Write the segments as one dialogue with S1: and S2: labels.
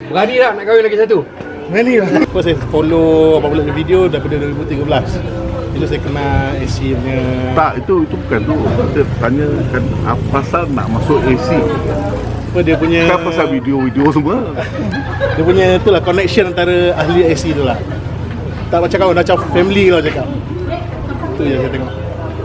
S1: Berani tak nak kahwin lagi satu?
S2: Berani lah. First saya follow Abang Bulat video daripada 2013. Itu saya kenal AC punya.
S3: Tak, itu bukan tu. Kita tanya kan apa pasal nak masuk AC.
S2: Apa dia punya.
S3: Kan pasal video-video semua.
S2: Dia punya itulah connection antara ahli AC tu lah. Tak macam kawan, macam family lah cakap. Itu yang saya tengok.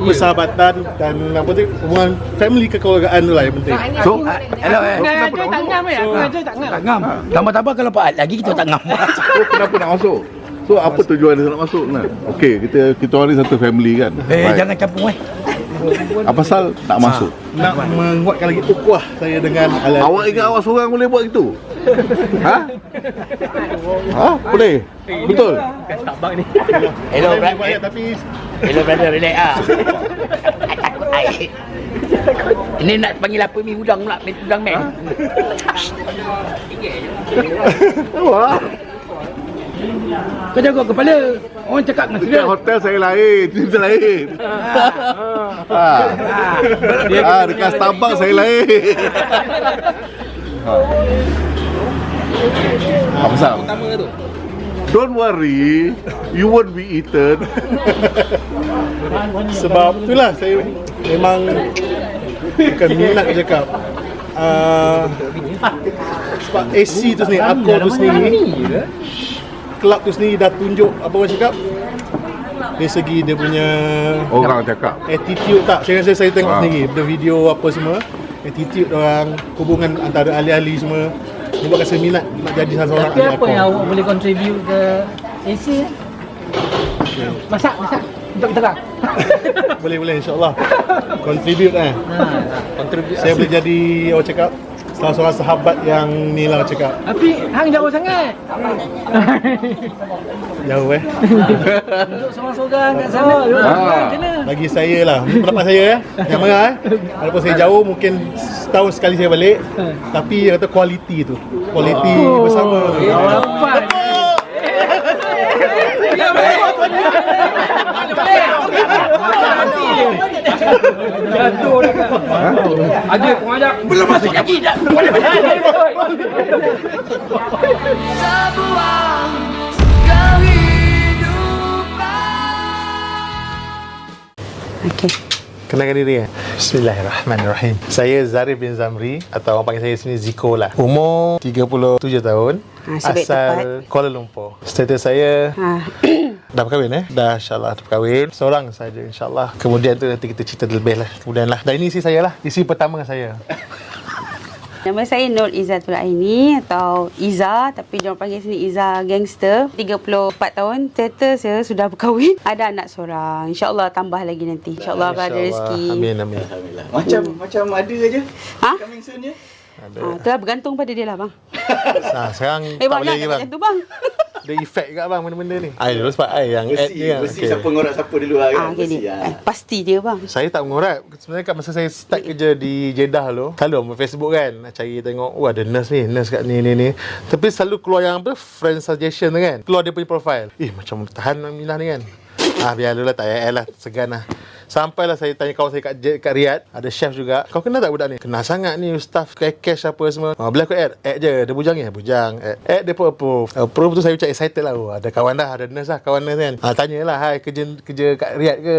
S2: Persahabatan dan apa tu, hubungan family kekeluargaan tu lah yang penting.
S3: So,
S4: Hello
S3: kenapa nak
S4: tak ngam
S3: masuk?
S4: tak ngam. Tambah-tambah kalau Pak lagi kita tak ngam.
S3: So, kenapa nak masuk? So, apa tujuan dia nak masuk? Nah, okey, kita orang ni satu family kan. Baik.
S4: Jangan campur
S3: Apa pasal nak masuk?
S2: Nak menguatkan lagi ukuah saya dengan alat.
S3: Awak ingat awak seorang boleh buat itu? Ha? Ha? Boleh? Betul?
S4: Hello
S2: Banyak, tapi
S4: Hello brother, relax ah. Takut air. Ini nak panggil apa mi udang pula, mi udang meh.
S3: Wah,
S4: Kau jaga kepala. Orang cakap dengan
S3: dekat hotel saya lain, dia lain. Dekat Starbucks saya lain. Apa pasal?
S1: Pertama tu.
S3: Don't worry, you won't be eaten.
S2: sebab itulah saya memang bukan minat dia cakap. Sebab AC tu sendiri, Akor tu sendiri, kelab tu sendiri dah tunjuk apa orang cakap. Dari segi dia punya
S3: Orang cakap.
S2: attitude tak, saya tengok sendiri benda video apa semua, attitude orang, hubungan antara ahli-ahli semua, dia buatkan saya minat nak jadi salah seorang
S5: Tapi
S2: ahli
S5: apa
S2: Akor.
S5: yang awak boleh contribute ke AC? Masak untuk kita orang.
S2: Boleh insyaAllah contribute
S5: Contribute.
S2: saya boleh jadi orang cakap salah seorang sahabat yang ni lah orang cakap
S5: Tapi hang jauh sangat.
S2: jauh
S5: Duduk seorang-seorang kat sana. Macam mana?
S2: bagi saya lah, ini pendapat saya yang marah walaupun saya jauh mungkin setahun sekali saya balik, tapi dia kata kualiti tu, kualiti bersama.
S5: Jawapan. Jatuh dah kan.
S1: Ada pengajak.
S4: belum masuk lagi dah.
S6: Okey.
S2: Kenalkan diri ya. Bismillahirrahmanirrahim. Saya Zarif bin Zamri atau orang panggil saya sini Ziko lah. Umur 37 tahun.
S6: Sebab
S2: Asal Kuala Lumpur. Status saya dah berkahwin Dah insyaAllah dah berkahwin. Seorang saja insyaAllah. Kemudian tu nanti kita cerita lebih lah. Kemudian lah. Dan ini isteri saya lah. Isteri pertama saya.
S6: Nama saya Nur Izzatul Aini atau Iza, tapi diorang panggil sini Iza Gangster. 34 tahun, status saya sudah berkahwin. Ada anak seorang. InsyaAllah tambah lagi nanti. InsyaAllah ada rezeki.
S2: Amin.
S7: Alhamdulillah. Macam ada aja.
S6: Ha?
S7: Coming soon je.
S6: Itulah bergantung pada dia lah bang.
S2: Sekarang tak
S6: Bang,
S2: boleh lagi bang.
S6: macam tu bang.
S2: Ada efek kat bang benda-benda ni. I dulu sebab I yang add dia.
S7: Mesti siapa ngorak siapa dulu lah kan.
S6: Okay,
S7: Mesti
S6: ni.
S7: lah.
S6: Pasti dia bang.
S2: Saya tak mengorat. Sebenarnya kat masa saya start kerja di Jeddah dulu, selalu on Facebook kan nak cari tengok, ada nurse kat ni. Tapi selalu keluar yang apa, friend suggestion tu kan. Keluar dia punya profile. Macam tahan Aminah ni kan. Biar dulu lah, tak payah lah, segan lah. Sampailah saya tanya kawan saya kat Riyadh, ada chef juga. Kau kenal tak budak ni? Kenal sangat ni, staff cash apa semua. Boleh aku add je. Dia bujang ya? Bujang. Add dia pun approve. Approve tu saya macam excited lah. Ada kawan dah, ada nurse lah, kawan nurse kan. Tanyalah, hai kerja kat Riyadh ke?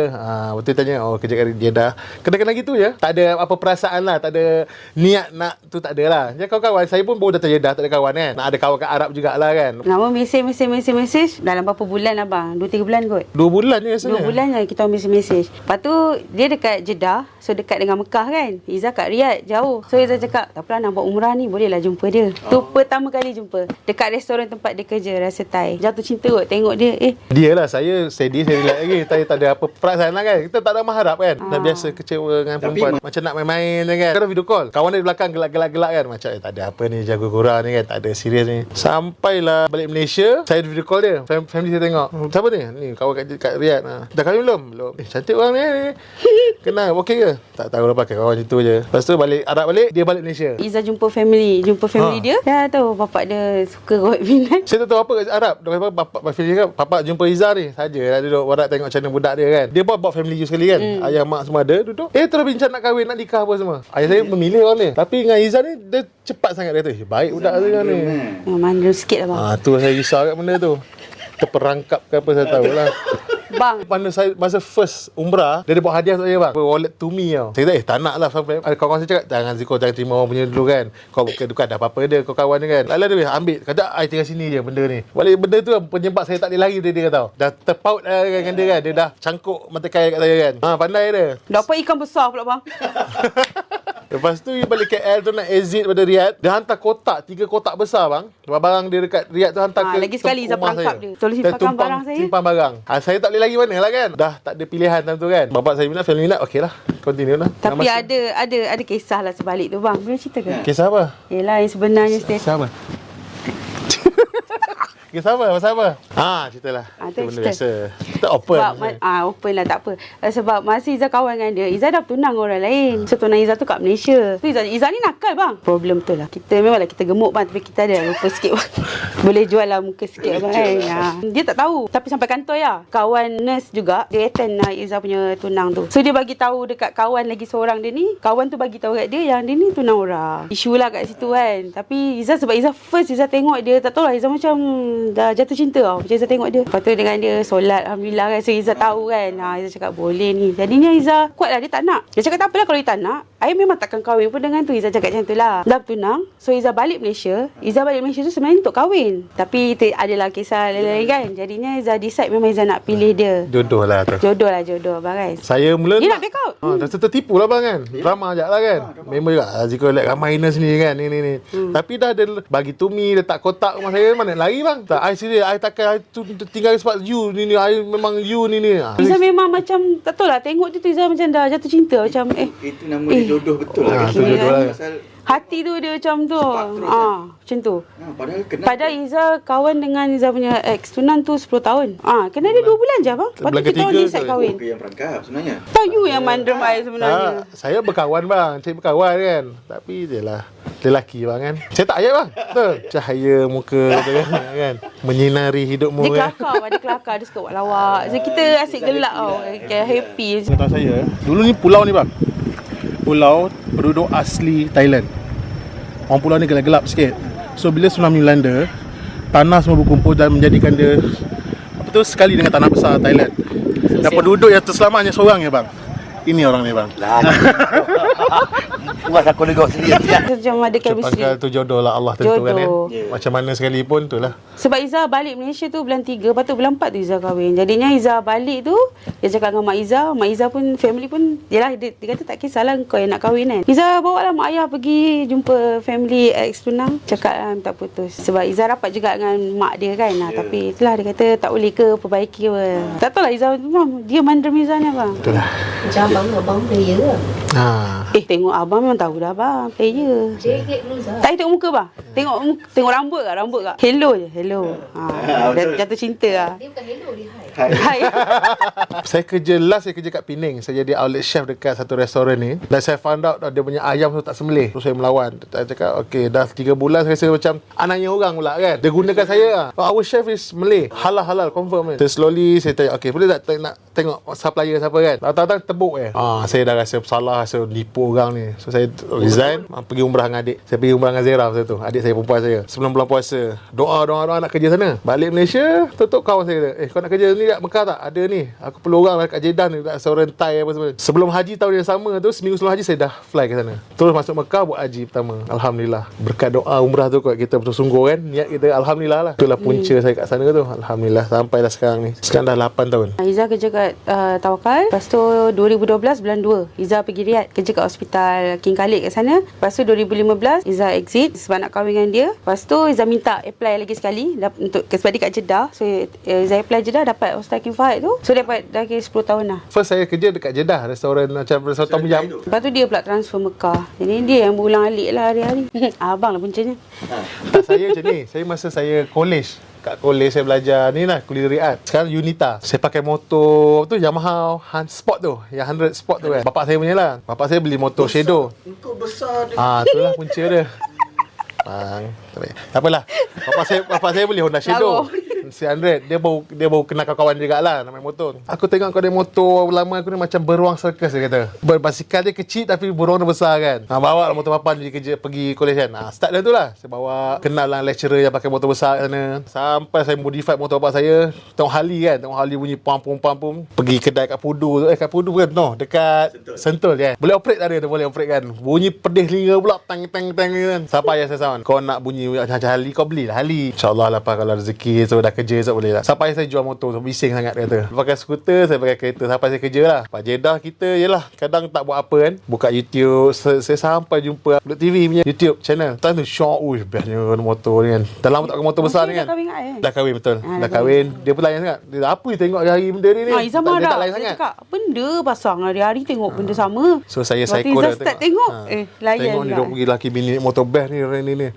S2: Betul tanya, kerja kat Jeddah. Kena-kena gitu je. Tak ada apa perasaan lah, tak ada niat nak tu, tak ada lah. Jadi kawan-kawan, saya pun baru datang Jeddah, tak ada kawan kan. Nak ada kawan kat Arab jugalah kan.
S6: Nama mesej dalam berapa bulan lah bang? 2-3 bulan kot.
S2: 2 bulan je rasanya.
S6: 2 bulan je kita mesej. Lepas tu dia dekat Jeddah, so dekat dengan Mekah kan. Iza kat Riyadh, jauh. So Iza cakap, tak apalah nak buat umrah ni, bolehlah jumpa dia. Tu pertama kali jumpa. Dekat restoran tempat dia kerja, rasa Thai. Jatuh cinta kot tengok dia.
S2: Dia lah, saya steady, saya relax lagi. Saya tak ada apa perasaan lah kan. Kita tak ada mengharap kan. Dah biasa kecewa dengan perempuan. Macam nak main-main kan. Kadang video call, kawan dia di belakang gelak-gelak kan. Macam tak ada apa ni, jago korang ni kan. Tak ada serius ni. Sampailah balik Malaysia, saya video call dia. Family saya tengok. Siapa ni? Ni kawan kat Riyadh. Dah kahwin belum? Belum. Cantik orang ni Kenal, okey ke? Tak tahu lah, pakai kawan situ je. Lepas tu balik Arab balik, dia balik Malaysia.
S6: Izzah jumpa family dia. Dah tahu bapak dia suka rawat minat.
S2: Saya tak tahu apa kat Arab. Bapak family kan, bapak jumpa Izzah ni. Sajalah duduk warak tengok macam mana budak dia kan. Dia bawa family you sekali kan. Ayah mak semua ada duduk. Terus bincang nak kahwin, nak nikah apa semua. Ayah saya memilih orang ni. Tapi dengan Izzah ni dia cepat sangat, dia kata, baik budak tu kan ni.
S6: Mandul sikit lah bang.
S2: Tu saya risau kat benda tu. Terperangkap ke apa saya tahu lah.
S6: Bang,
S2: Masa first umrah, dia ada buat hadiah untuk saya bang, wallet to me tau. Saya kata tak nak lah. Kawan-kawan saya cakap, jangan Ziko, jangan terima orang punya dulu kan. Kau bukan ada apa-apa dia, kau kawan dia kan. Lala dia ambil, kata I tinggal sini je benda ni. Balik benda tu penyebab saya tak boleh lari dari dia tau. Dah terpaut dengan dia kan. Dia dah cangkuk mata kail kat saya kan. Pandai dia.
S6: dapat ikan besar pula bang.
S2: Lepas tu dia balik KL tu nak exit pada Riyadh. Dia hantar kotak, 3 kotak besar bang. Barang dia dekat Riyadh tu hantar ke
S6: lagi sekali Izzah
S2: rumah
S6: perangkap
S2: saya.
S6: dia. Tolong simpan barang saya.
S2: Simpan barang. Saya tak boleh lagi mana lah kan. Dah tak ada pilihan time tu kan. Bapak saya minat, family minat, okey lah. Continue lah.
S6: Tapi ada kisah lah sebalik tu bang. Boleh cerita ke?
S2: Kisah apa?
S6: Yelah yang sebenarnya
S2: Kisah apa? Kisah apa? Pasal apa? Ceritalah.
S6: tu
S2: Itu benda
S6: cerita.
S2: biasa. Kita open.
S6: Sebab open lah, tak apa. Sebab masa Izzah kawan dengan dia, Izzah dah tunang orang lain. So tunang Izzah tu kat Malaysia. So Izzah ni nakal bang. Problem tu lah. Kita memanglah kita gemuk bang, tapi kita ada lupa sikit bang. Boleh jual lah muka sikit bang kan. Dia tak tahu. Tapi sampai kantor lah. Kawan nurse juga, dia attend lah Izzah punya tunang tu. So dia bagi tahu dekat kawan lagi seorang dia ni. Kawan tu bagi tahu kat dia yang dia ni tunang orang. Isu lah kat situ kan. Tapi Izzah, sebab Izzah first Izzah tengok dia, tak tahu lah, Izzah macam dah jatuh cinta tau. Macam Izzah tengok dia. Lepas tu dengan dia solat, Alhamdulillah kan. So Izzah tahu kan. Izzah cakap boleh ni. Jadinya Izzah kuat lah. Dia tak nak. Dia cakap tak apalah kalau dia tak nak, I memang takkan kahwin pun dengan tu. Izzah cakap macam tu lah. Dah tunang. So Izzah balik Malaysia. Izzah balik Malaysia tu sebenarnya untuk kahwin. Tapi adalah kisah lain-lain kan. Jadinya Izzah decide memang Izzah nak pilih dia.
S2: Jodoh lah tu.
S6: Jodoh bang kan.
S2: Saya mula
S6: Dia nak back out.
S2: dah tertipu lah bang kan. Drama ajak lah kan. Member juga Ziko like ramai inner sendiri kan. Ni. Tapi dah ada bagi to me, letak kotak rumah saya. Mana lari bang. Tak, I serius. I takkan tinggal sebab you ni. I memang you ni.
S6: Izzah memang macam tak tahu lah. Tengok dia tu Izzah macam dah jatuh cinta. Macam
S7: Itu nama dia jodoh betul lah.
S2: tu jodoh lah.
S7: Pasal
S6: hati tu dia macam tu. Macam tu.
S7: padahal kenal.
S6: Padahal Izzah kawan dengan Izzah punya ex tunang tu 10 tahun. Kenal dia 2 bulan je bang. Lepas tu
S2: Bulan
S6: kita orang
S2: ketiga
S6: decide
S2: tu.
S6: kahwin.
S7: Ke yang perangkap sebenarnya.
S6: Tak you yang mandrem I sebenarnya.
S2: Saya berkawan bang. Saya berkawan kan. Tapi dia lah lelaki bang kan. Saya tak ayat bang. Betul. Cahaya muka tu kan. Menyinari hidupmu
S6: Dia
S2: kan.
S6: kelakar, dia kelakar. Dia suka buat lawak. So kita asyik gelak tau. Kayak happy.
S2: Tahu saya, dulu ni pulau ni bang. Pulau penduduk asli Thailand. Orang pulau ni gelap-gelap sikit. So bila tsunami melanda, tanah semua berkumpul dan menjadikan dia sekali dengan tanah besar Thailand. Dan penduduk yang terselamat hanya seorang je bang. Ini orang ni bang.
S4: Puas aku negok sendiri.
S6: Macam ada chemistry.
S2: Pangkal tu jodoh lah Allah tentukan kan.
S6: Jodoh.
S2: Macam mana sekalipun tu lah.
S6: Sebab Izzah balik Malaysia tu bulan 3, lepas tu bulan 4 tu Izzah kahwin. Jadinya Izzah balik tu, dia cakap dengan Mak Izzah pun family pun, yelah dia kata tak kisahlah kau yang nak kahwin kan. Izzah bawa lah mak ayah pergi jumpa family ex tunang, cakap lah tak putus. Sebab Izzah rapat juga dengan mak dia kan. Tapi itulah dia kata tak boleh ke perbaiki ke. Tak tahu lah Izzah, dia mandrem Izzah ni abang.
S2: Betul lah.
S8: Macam abang player ke?
S6: Tengok abang memang tahu dah abang player.
S8: Cekik dulu Zah.
S6: Tak tengok muka bang. Tengok rambut kat. Hello je, hello. Jatuh cinta lah.
S8: Dia bukan hello, dia hi.
S6: Hai.
S2: Saya kerja kat Penang. Saya jadi outlet chef dekat satu restoran ni. Dan saya found out dia punya ayam tu tak sembelih. Terus saya melawan. Saya cakap, okay, dah 3 bulan saya rasa macam anaknya orang pula kan. Dia gunakan saya lah. Our chef is Malay. Halal, confirm kan. Terus slowly saya tanya, okay, boleh tak nak tengok supplier siapa kan. Datang-datang tebuk saya dah rasa salah, rasa nipu orang ni. So saya resign, pergi umrah dengan adik. Saya pergi umrah dengan Zera masa tu. Adik saya perempuan saya. Sebelum bulan puasa, doa nak kerja sana. Balik Malaysia, tutup kawan saya kata, kau nak kerja ni kat Mekah tak? Ada ni. Aku perlu orang kat Jeddah ni, kat seorang Thai apa semua. Sebelum haji tahun yang sama tu, seminggu sebelum haji saya dah fly ke sana. Terus masuk Mekah buat haji pertama. Alhamdulillah. Berkat doa umrah tu kot kita bersungguh kan. Niat kita alhamdulillah lah. Itulah punca saya kat sana tu. Alhamdulillah sampailah sekarang ni. Sekarang dah 8 tahun.
S6: Izzah kerja kat Tawakal. Lepas tu 2012 bulan 2 Izzah pergi Riyadh, kerja kat hospital King Khalid kat sana. Lepas tu 2015 Izzah exit sebab nak kahwin dengan dia. Lepas tu Izzah minta apply lagi sekali untuk sebab dia kat Jeddah. So Izzah apply Jeddah, dapat Hospital King Fahd tu. So dapat dah kira 10 tahun lah.
S2: First saya kerja dekat Jeddah, restoran macam restoran Tom Yam.
S6: Lepas tu dia pula transfer Mekah. Jadi dia yang berulang alik lah hari-hari. Abang lah puncanya.
S2: Tak, saya macam ni. Saya masa saya college kat kolej saya belajar ni lah, kulineri art. Sekarang Unita. Saya pakai motor tu Yamaha Sport tu, yang 100 Sport tu kan. Bapak saya punya lah. Bapak saya beli motor Shadow.
S7: Engkau besar dia.
S2: Itulah punca dia. Tak apalah. Bapak saya beli Honda Shadow. C100. Dia baru kenal kawan-kawan juga lah nak main motor. Aku tengok kau ada motor lama aku ni macam beruang circus dia kata. Basikal dia kecil tapi beruang dia besar kan. Bawa lah motor papan pergi kolej kan. Start dah tu lah. Saya bawa kenal lah lecturer yang pakai motor besar kat sana. Sampai saya modify motor bapak saya. Tengok Harley kan. Tengok Harley bunyi pam-pum. Pergi kedai kat Pudu tu. Kat Pudu kan. No, dekat Sentul kan. Boleh operate tak dia tu? Boleh operate kan. Bunyi pedih telinga pula. Tang kan. Siapa ayah saya sound? Kau nak bunyi macam Harley, kau belilah Harley. InsyaAllah lah pak, kalau rezeki so dah kerja so boleh lah. Sampai saya jual motor tu, bising sangat kata. Pakai skuter, saya pakai kereta sampai saya kerja lah. Pak Jeddah kita yelah kadang tak buat apa kan. Buka YouTube, saya sampai jumpa Upload TV punya YouTube channel. Time tu syok, bestnya motor ni kan. Dah lama tak pakai motor besar ni kan.
S6: Dah kahwin kat
S2: Dah kahwin betul. Dah kahwin. Dia pun layan sangat. Dia apa dia tengok hari benda ni.
S6: Izzah
S2: Dia
S6: marah.
S2: tak layan
S6: Dia
S2: sangat.
S6: cakap, benda pasang hari-hari tengok benda sama.
S2: So saya
S6: Waktu
S2: psycho
S6: Izzah
S2: dah
S6: start tengok, layan
S2: tengok ni
S6: pula.
S2: duk pergi laki bini motor best ni.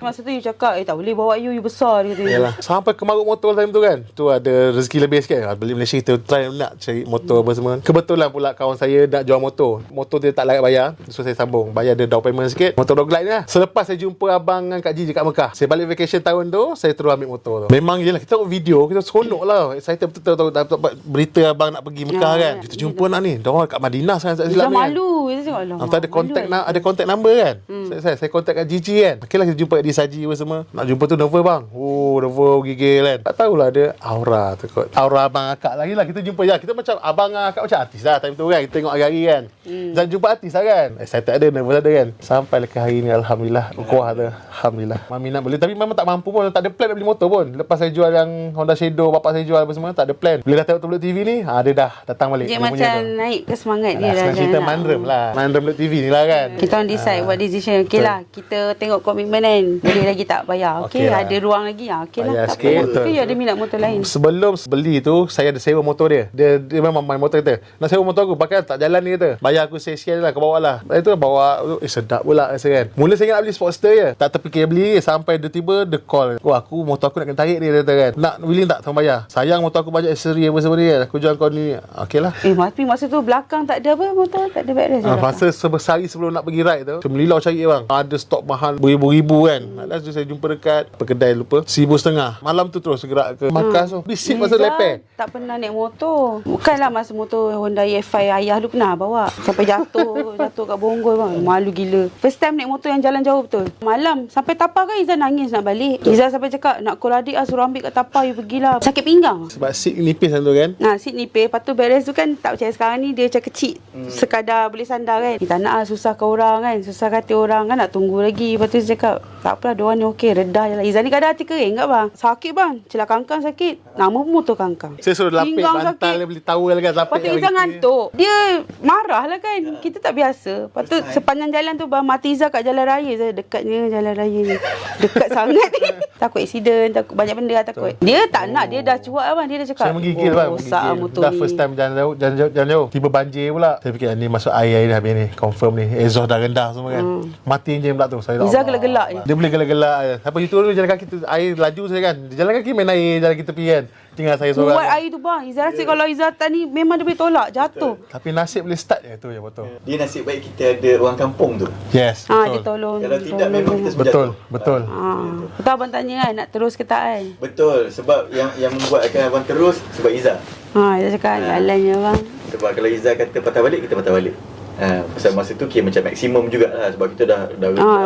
S6: Masa tu you cakap, tak boleh bawa you besar, dia kata.
S2: Yalah. Sampai ke Maruk motor time tu kan. Tu ada rezeki lebih sikit. Beli Malaysia kita try nak cari motor apa semua. Kebetulan pula kawan saya nak jual motor. Motor dia tak layak bayar. So saya sambung. Bayar dia down payment sikit. Motor dog light ni lah. Selepas saya jumpa abang dengan Kak Ji dekat Mekah. Saya balik vacation tahun tu, saya terus ambil motor tu. Memang yelah kita tengok video, kita seronok lah. Excited betul tahu dapat berita abang nak pergi Mekah kan. Kita jumpa nak ni. Diorang kat Madinah sekarang tak silap
S6: Izzah
S2: ni kan.
S6: malu. Izzah cakap, alamak,
S2: Ada contact number kan. Saya contact kat Gigi kan. Okeylah kita jumpa kat Disaji apa semua. Nak jumpa tu nervous bang. Nervous gigil kan. Tak tahulah ada aura tu kot. Aura abang akak lagi lah. Kita jumpa je. Kita macam abang akak macam artis lah time tu kan. Kita tengok hari-hari kan. Dan jumpa artis lah kan. Saya tak ada, nervous ada kan. Sampai ke hari ni alhamdulillah. Kuah tu. Alhamdulillah. Mami nak beli tapi memang tak mampu pun. Tak ada plan nak beli motor pun. Lepas saya jual yang Honda Shadow, bapak saya jual apa semua, tak ada plan. Bila dah tengok Upload TV ni, dia dah datang balik.
S6: Dia macam naik ke semangat dia lah.
S2: Cerita mandrem lah. Mandrem Upload TV ni lah kan.
S6: Kita orang decide buat decision. Okey lah, kita tengok komitmen kan. Boleh lagi tak bayar. Okey,
S2: Okey lah.
S6: ada ruang lagi. Okey lah,
S2: Bayar
S6: tak
S2: sikit,
S6: apa.
S2: betul.
S6: Okey, ada minat motor lain.
S2: Sebelum beli tu, saya ada sewa motor dia. Dia memang main motor kata, nak sewa motor aku, pakai tak jalan ni kata. Bayar aku sikit lah, kau bawa lah. Lepas tu bawa, sedap pula rasa kan. Mula saya nak beli Sportster je. Tak terfikir beli, sampai dia tiba, dia call. Motor aku nak kena tarik ni, dia kata kan. Nak willing tak tolong bayar? Sayang motor aku banyak aksesori apa semua ni kan. Aku jual kau ni. Okey lah.
S6: Tapi masa tu belakang tak ada apa motor, tak ada backrest.
S2: Masa sehari sebelum nak pergi ride tu, saya melilau cari bang. Ada stok mahal beribu-ribu kan. Alas tu saya jumpa dekat kedai lupa 1,500. Malam tu terus gerak ke Markas tu. Bisik masa lepeh.
S6: Tak pernah naik motor. Bukanlah masa motor Honda EF5 ayah lu pernah bawa. Sampai jatuh kat Bonggol bang. Malu gila. First time naik motor yang jalan jauh betul. Malam sampai Tapah kan Izzah nangis nak balik. Izzah sampai cakap nak call adik suruh ambil kat Tapah, you pergilah. Sakit pinggang.
S2: Sebab seat nipis tu kan.
S6: Seat nipis. Lepas tu beres tu kan tak percaya sekarang ni dia macam kecil. Sekadar boleh sandar kan. Kita nak susahkan orang kan. Susah hati orang kan, nak tunggu lagi. Lepas tu dia cakap tak apalah, diorang ni okey, redah je lah. Izzah ni kadang hati kering tak bang? Sakit bang. Celah kangkang sakit. Nama pun motor kangkang.
S2: Saya suruh lapik
S6: Pinggang
S2: bantal
S6: sakit.
S2: dia beli towel kan.
S6: Lepas tu Izzah ngantuk. Dia marah lah kan. Kita tak biasa. Lepas tu sepanjang jalan tu bang, mati Izzah kat jalan raya. Saya dekatnya jalan raya ni. Dekat sangat. Takut aksiden, takut banyak benda lah takut. Dia tak nak, dia dah cuak bang. Dia dah cakap,
S2: saya menggigil bang.
S6: rosak
S2: Menggigil.
S6: motor
S2: Dah
S6: ni.
S2: first time jalan jauh. Tiba banjir pula. Saya fikir ni masuk air dah habis ni. Confirm ni. Exhaust dah rendah semua kan. Mati enjin pula tu. Saya
S6: Izzah gelak-gelak je.
S2: Dia boleh gelak-gelak. Apa itu dulu jalan kaki tu air laju saya kan. Jalan kaki main air jalan kita pergi kan. Tinggal saya seorang.
S6: Kuat air tu bang. Izzah rasa kalau Izzah tak ni memang dia boleh tolak, jatuh.
S2: Tapi nasib boleh start je tu je betul.
S7: Dia nasib baik kita ada orang kampung tu.
S2: Yes.
S6: Dia
S2: Betul.
S6: tolong.
S7: Kalau tidak memang kita semua
S2: Betul.
S7: jatuh.
S2: Betul.
S6: Betul abang tanya kan, nak terus ke tak kan?
S7: Betul. Sebab yang membuatkan abang terus sebab Izzah.
S6: Izzah cakap jalannya bang.
S7: Sebab kalau Izzah kata patah balik, kita patah balik. Pasal masa tu kira macam maksimum jugalah sebab kita dah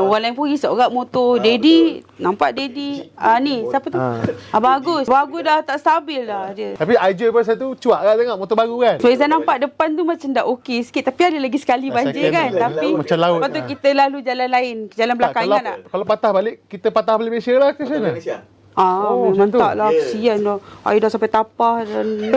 S6: Orang lain pun risau kat motor. Daddy, nampak Daddy. Ni, siapa tu? Abang Agus. Abang Agus dah tak stabil dah dia.
S2: Tapi Aija pasal tu cuak lah tengok motor baru kan.
S6: So Izzah nampak depan tu macam dah okey sikit. Tapi ada lagi sekali banjir
S2: second
S6: kan.
S2: laut.
S6: Tapi
S2: Macam laut.
S6: lepas tu kita lalu jalan lain. Jalan belakang ingat tak?
S2: Kalau patah balik, kita patah balik Malaysia lah ke sana?
S7: Malaysia.
S6: Memang
S2: macam tu.
S6: tak lah. Kesian dah. Air dah sampai Tapah dan ni,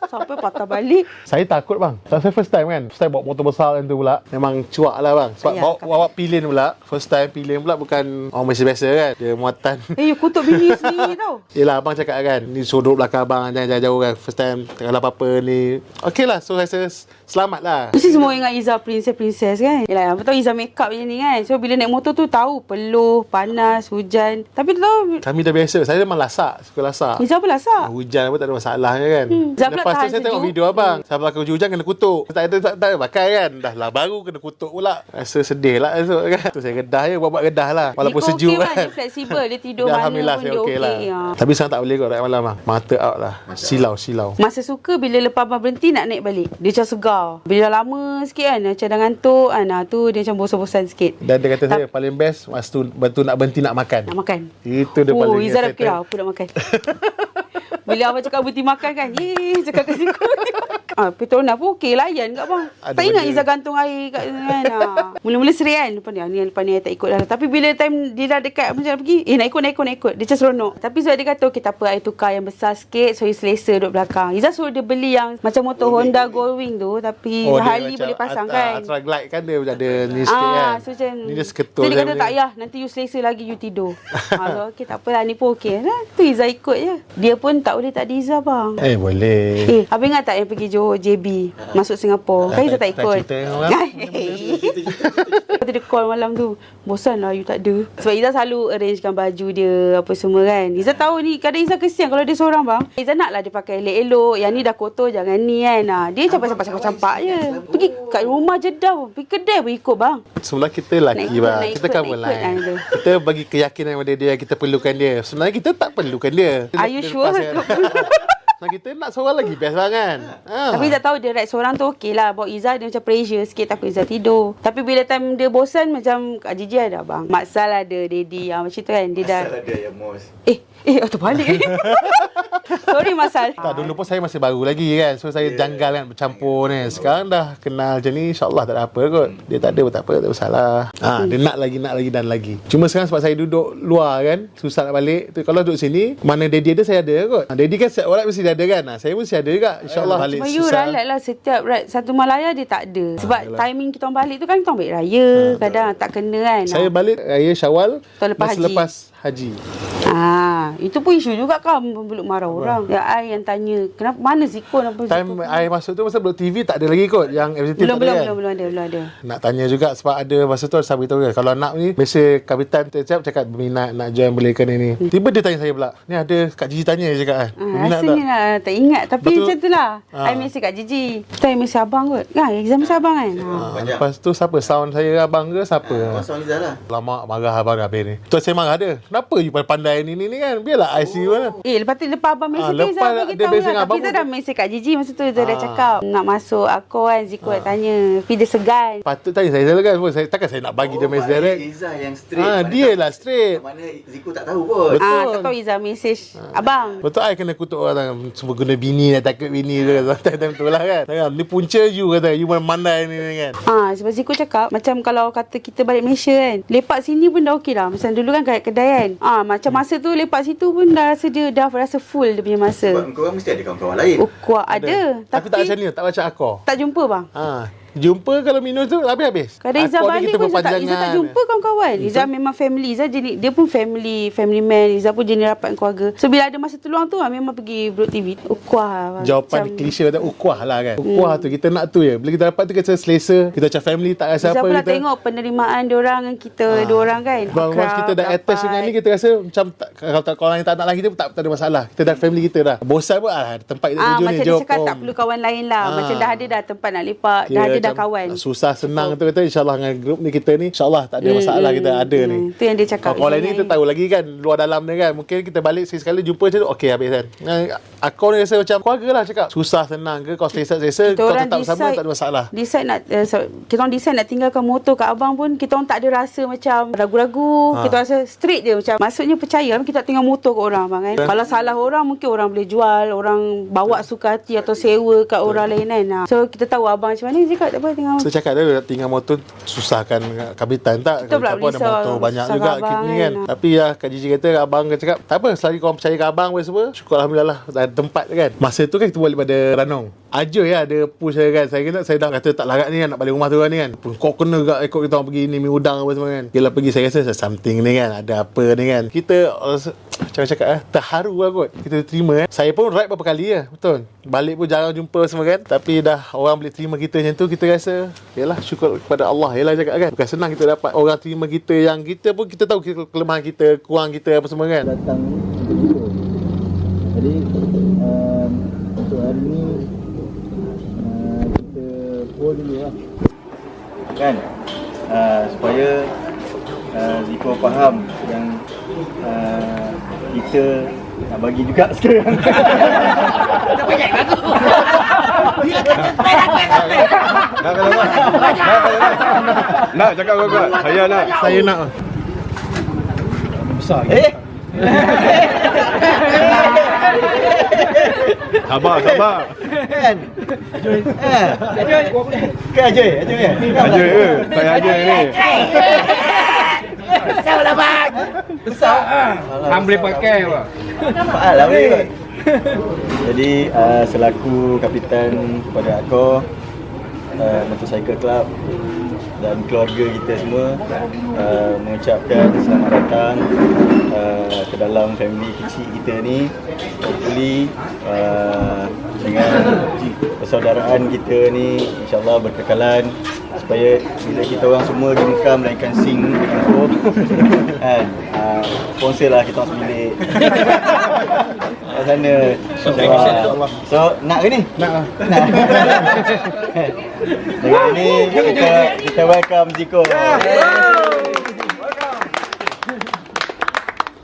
S6: sampai patah balik.
S2: Saya takut bang. Saya first time kan. First time bawa motor besar kan tu pula. Memang cuak lah bang. Sebab bawa pillion pula. First time pillion pula bukan orang biasa-biasa kan. Dia muatan.
S6: You kutuk bini sendiri tau.
S2: Yelah abang cakap kan. Ni suruh duduk belakang abang. Jangan jauh-jauh kan. First time kalau apa-apa ni. Okey lah. So saya selamat lah.
S6: Mesti semua ingat Izzah princess kan. Yelah, apa tahu Izzah make up je ni kan. So bila naik motor tu tahu peluh, panas, hujan. Tapi tu tahu
S2: Kami dah biasa. Saya memang lasak, suka lasak.
S6: Izzah pun lasak.
S2: Hujan pun tak ada masalah kan.
S6: Izzah pula
S2: Lepas tu
S6: tahan
S2: saya tengok
S6: sejuk.
S2: video abang. Saya pakai hujan kena kutuk. Tak ada pakai kan. Dah lah baru kena kutuk pula. Rasa sedih lah esok kan. Tu saya kedah je, buat kedah lah. Walaupun
S6: Dia
S2: sejuk
S6: okey,
S2: kan.
S6: Dia fleksibel, dia tidur
S2: Dah,
S6: mana
S2: Alhamdulillah
S6: pun
S2: saya
S6: dia
S2: okey lah.
S6: Ya.
S2: Tapi sekarang tak boleh kot rakyat malam bang. Mata out lah. Silau.
S6: Masa suka bila lepas abang berhenti nak naik balik. Dia macam segar. Bila dah lama sikit kan, macam dah ngantuk kan, tu dia macam bosan-bosan sikit.
S2: Dan dia kata saya paling best masa tu bantu nak berhenti nak makan.
S6: Nak makan.
S2: Itu dia paling
S6: Izzah dah fikir
S2: excited.
S6: apa nak makan. Bila abang cakap berhenti makan kan, cakap ke siku. Petronas pun okey, layan kat bang.
S2: Ada
S6: Tak ingat
S2: benda.
S6: Izzah gantung air kat kan. Mula-mula serik kan. Lepas ni I tak ikut dah. Tapi bila time dia dah dekat macam pergi, nak ikut. Dia macam seronok. Tapi sebab dia kata, okay tak apa, I tukar yang besar sikit so you selesa duduk belakang. Izzah suruh dia beli yang macam motor Honda Goldwing tu, tapi
S2: dia
S6: Harley
S2: macam
S6: boleh pasang kan.
S2: Ultra Glide kan dia ada ni sikit kan.
S6: So macam
S2: Ni dia seketul
S6: so dia
S2: je
S6: kata
S2: punya.
S6: tak payah, nanti you selesa lagi you tidur. So okey tak apalah, ni pun okey. Tu Izzah ikut je. Dia pun tak boleh tak ada Izzah bang.
S2: Boleh.
S6: Abang ingat tak yang pergi Johor JB masuk Singapura? Kan Izzah tak ikut.
S2: cerita dengan orang.
S6: Lepas tu dia call malam tu, bosan lah you tak ada. Sebab Izzah selalu arrangekan baju dia apa semua kan. Izzah tahu ni kadang Izzah kesian kalau dia seorang bang. Izzah nak lah dia pakai elok-elok. Yang ni dah kotor jangan ni kan. Dia campak-campak je. Pergi kat rumah Jeddah pun, pergi kedai pun ikut bang.
S2: Sebelah kita lelaki
S6: Nak ikut,
S2: bang.
S6: nak
S2: Kita
S6: ikut,
S2: kan
S6: nak ikut,
S2: lain.
S6: tu.
S2: Kita bagi keyakinan kepada dia, kita perlukan dia. Sebenarnya kita tak perlukan dia.
S6: Are you
S2: Dia
S6: sure?
S2: lepas kan. Sebenarnya kita nak seorang lagi best lah kan.
S6: Tapi Izzah tahu dia ride seorang tu okey lah. Bawa Izzah dia macam pressure sikit, takut Izzah tidur. Tapi bila time dia bosan macam Kak Gigi ada bang. Maksal ada, Daddy macam tu kan. Dia dah
S7: Asal ada yang mos.
S6: terbalik. Sorry Masal.
S2: Tak, dulu pun saya masih baru lagi kan. So saya janggal kan, bercampur ni. Sekarang dah kenal macam ni, insyaAllah tak ada apa kot. Dia tak ada pun tak apa, tak masalah. Dia nak lagi dan lagi. Cuma sekarang sebab saya duduk luar kan, susah nak balik. Tu, kalau duduk sini, mana daddy ada saya ada kot. Daddy kan setiap orang mesti ada kan. Saya pun mesti ada juga. InsyaAllah balik
S6: Cuma you
S2: susah.
S6: ralat lah setiap ride Satu Malaya dia tak ada. Sebab timing kita orang balik tu kan kita orang balik raya. Kadang tak kena kan.
S2: Saya balik raya Syawal
S6: Tahun lepas
S2: masa
S6: haji.
S2: lepas haji.
S6: Itu pun isu juga kan. Belum marah orang. Ya, I yang tanya kenapa, mana Ziko apa
S2: Time I masuk tu masa belum TV tak ada lagi kot. Yang FCT tak ada kan.
S6: belum ada.
S2: Nak tanya juga sebab ada masa tu saya beritahu kan. Kalau nak ni biasa kapitan cakap berminat nak join boleh ke ni. Tiba dia tanya saya pula. Ni ada Kak Gigi tanya je cakap kan. Berminat tak?
S6: Rasanya lah, tak ingat. Tapi
S2: Betul.
S6: macam tu lah. I mesej Kak Gigi. Tu I mesej abang kot. Exam mesej abang kan.
S2: Lepas tu siapa? Sound saya abang ke siapa?
S7: Masuk Izzah lah.
S2: Lama marah abang habis ni. Tu saya marah dia. Kenapa you pandai ni kan? Biarlah ICU kan.
S6: Lepas abang mesej tu
S2: lepas
S6: Izzah bagi
S2: dia
S6: tahu
S2: mesej
S6: lah.
S2: dengan
S6: Tapi
S2: abang
S6: Izzah
S2: pun-
S6: dah mesej Kak Gigi masa tu. Izzah dah cakap nak masuk aku kan. Ziko nak tanya. Tapi dia segan.
S2: Patut tanya saya kan. Takkan saya nak bagi dia message direct.
S7: Izzah yang straight.
S2: Dia lah straight.
S7: Mana Ziko tak tahu pun.
S2: Betul.
S6: Tak tahu Izzah mesej abang.
S2: Betul I kena kutuk orang semua guna bini dah takut bini tu kan. Time tu lah kan. Ni punca you kata. You mandai ni kan.
S6: Sebab Ziko cakap macam kalau kata kita balik Malaysia kan, lepak sini pun dah okey dah. Macam dulu kan kat kedai kan. Macam masa tu lepak situ pun dah rasa dia dah rasa full dia punya masa.
S7: Sebab korang mesti ada kawan-kawan lain.
S6: Kuat ada.
S2: Tapi tak macam ni. Tak macam akor.
S6: Tak jumpa bang.
S2: Jumpa kalau minum tu habis-habis.
S6: Kadang Izzah
S2: Akor ni
S6: balik pun Izzah tak jumpa kawan-kawan. Izzah memang family. Izzah jenis, dia pun family man. Izzah pun jenis rapat keluarga. So bila ada masa terluang tu memang pergi Broad TV. Ukuah.
S2: Jawapan klise kata ukuah lah kan. Ukuah tu kita nak tu je. Bila kita dapat tu kita selesa. Kita macam family tak rasa
S6: Izzah
S2: apa.
S6: pun nak
S2: Kita
S6: tengok penerimaan diorang dengan kita dua orang kan.
S2: once kita dah attach dengan ni kita rasa macam kalau orang yang tak nak lagi tu tak ada masalah. Kita dah family kita dah. Bosan pun tempat kita tuju ni
S6: macam dia
S2: jawab.
S6: cakap tak perlu kawan lain lah. Macam dah ada dah tempat nak lepak. Dah ada dah kawan.
S2: Susah senang tu kata insyaAllah dengan grup ni kita ni insyaAllah tak ada masalah kita ada ni.
S6: Tu yang dia cakap.
S2: Kalau lain ni kita tahu lagi kan luar dalam dia kan. Mungkin kita balik sekali jumpa macam tu okey habis kan. Aku ni rasa macam keluarga lah cakap. Susah senang ke kau selesa-selesa kau tetap bersama tak ada masalah.
S6: Decide nak kita orang decide nak tinggalkan motor kat abang pun kita orang tak ada rasa macam ragu-ragu. Kita rasa straight je macam maksudnya percaya kita tak tinggal motor kat orang abang kan. Kalau salah orang mungkin orang boleh jual, orang bawa suka hati atau sewa kat orang lain kan. So kita tahu abang macam mana dia cakap tak apa tinggal motor.
S2: Saya cakap dia tinggal motor susahkan kapitan tak.
S6: Kita pula
S2: Kalau ada
S6: risau,
S2: motor banyak
S6: susah
S2: juga
S6: abang
S2: kit ni
S6: kan.
S2: kan. Tapi ya Kak Gigi kata abang cakap tak apa selagi korang percaya ke abang apa semua. Syukur Alhamdulillah dah ada tempat kan. Masa tu kan kita balik pada Ranong. Aja ya ada push saya kan. Saya dah kata tak larat ni kan nak balik rumah tu kan ni kan. Kau kena gak ikut kita orang pergi ni mi udang apa semua kan. Bila pergi saya rasa something ni kan. Ada apa ni kan. Kita macam cakap terharu lah kot. Kita terima Saya pun ride berapa kali betul. Balik pun jarang jumpa semua kan. Tapi dah orang boleh terima kita macam tu. Kita rasa yalah syukur kepada Allah. Yalah cakap kan. Bukan senang kita dapat orang terima kita yang kita pun kita tahu kelemahan kita, kurang kita apa semua kan.
S5: Datang
S9: Jadi untuk hari ni kita hold dulu lah kan, supaya Ziko faham yang kita nak bagi juga sekarang.
S4: Tak banyak bagus.
S3: Nak cakap kuat-kuat. Saya nak.
S2: Saya nak.
S9: Besar
S3: Sabar.
S9: kan? Kan Ajay kan?
S3: Aja ke? Saya aja ni.
S4: Besar lah bang.
S9: Besar.
S1: Hang boleh pakai apa?
S9: Nampak lah weh. Jadi selaku kapitan pada Accor Motorcycle Club dan keluarga kita semua mengucapkan selamat datang ke dalam family kecil kita ni. Hopefully dengan persaudaraan kita ni insyaAllah berkekalan, supaya bila kita orang semua pergi Mekah menaikkan sing Accor kan, sponsor lah kita orang semilik kat sana. So nak ke ni? Nak lah. Dengan ini kita welcome Ziko.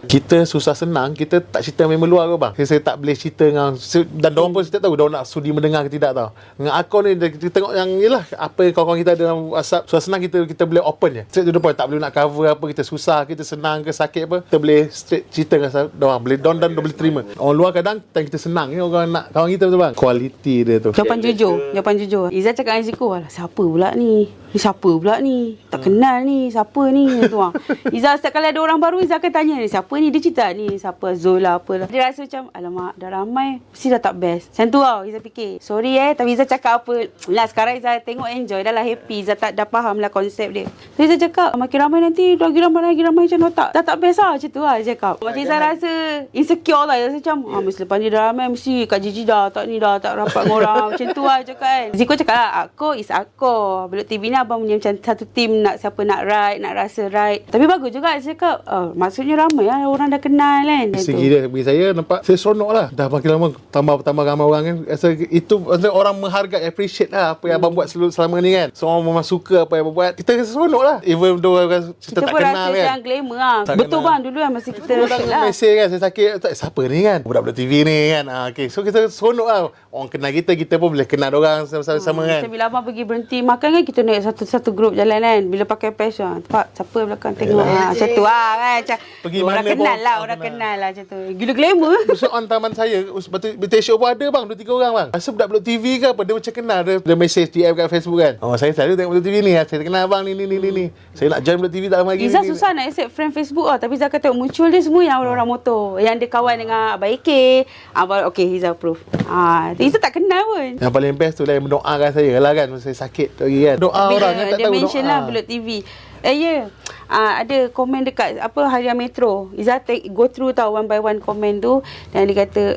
S2: Kita susah senang, kita tak cerita member luar ke bang. Saya tak boleh cerita dengan, dan diorang pun saya tak tahu diorang nak sudi mendengar ke tidak tau. Dengan Accor ni kita tengok yang yelah apa yang kawan-kawan kita ada dalam WhatsApp, susah senang kita boleh open je. Straight to the point, tak boleh nak cover apa, kita susah, kita senang ke sakit apa, kita boleh straight cerita dengan diorang, boleh down dan boleh terima. Orang luar kadang time kita senang ni orang nak kawan kita betul bang. Kualiti dia tu.
S6: Jawapan jujur. Izzah cakap dengan Ziko, alah siapa pula ni? Siapa pula ni? Tak kenal ni. Siapa ni? Tu bang. Izzah setiap kali ada orang baru, Izzah akan tanya ni, siapa ni? Dia cerita ni, siapa Zola apalah. Dia rasa macam, alamak, dah ramai, mesti dah tak best. Macam tu tau, Izzah fikir. Sorry tapi Izzah cakap apa. Lah sekarang Izzah tengok enjoy, dah lah happy. Izzah dah faham lah konsep dia. So Izzah cakap, makin ramai nanti, lagi ramai macam dah tak best lah. Macam tu lah Izzah cakap. Macam Izzah rasa insecure lah. Izzah macam, mesti lepas ni dah ramai, mesti Kak Gigi dah tak rapat dengan orang. Macam tu lah cakap kan. Ziko cakap lah, Accor is Accor. Belok TV ni abang punya macam satu team, nak siapa nak ride, nak rasa ride. Tapi bagus juga Izzah cakap, maksudnya ramai lah, orang dah kenal kan.
S2: Segi dia bagi saya nampak saya seronok lah. Dah makin lama tambah ramai orang kan. Rasa itu orang menghargai, appreciate lah apa yang abang buat selama ni kan. So orang memang suka apa yang abang buat. Kita rasa seronok lah. Even though kita tak kenal kan. Kita pun rasa macam glamour lah. Betul bang, dulu kan masa kita lah. Mesej kan, saya sakit, siapa ni kan? Budak-budak TV ni kan. Okay. So kita seronok lah. Orang kenal kita pun boleh kenal orang sama-sama kan. Macam bila abang pergi berhenti makan kan, kita naik satu grup jalan kan. Bila pakai patch lah, tempat siapa belakang tengok lah. Macam tu lah kan. Pergi orang kenal lah, orang kenal lah macam tu. Gila glamour. Maksud on taman saya, betul show pun ada bang, 2-3 orang bang. Rasa budak Blok TV ke apa, dia macam kenal. Dia message DM kat Facebook kan. Saya selalu tengok Blok TV ni, saya kenal abang ni. Saya nak join Blok TV tak lama lagi. Izzah susah nak accept friend Facebook lah. Tapi Izzah kata muncul dia semua yang orang-orang motor. Yang dia kawan dengan Abang AK. Okay, Izzah approve. Izzah tak kenal pun. Yang paling best tu lah yang mendoakan saya lah kan. Masa saya sakit tu lagi kan. Doa orang kan, tak tahu doa. Dia mention lah Blok TV. Ada komen dekat Harian Metro. Izzah go through tau one by one komen tu, dan dia kata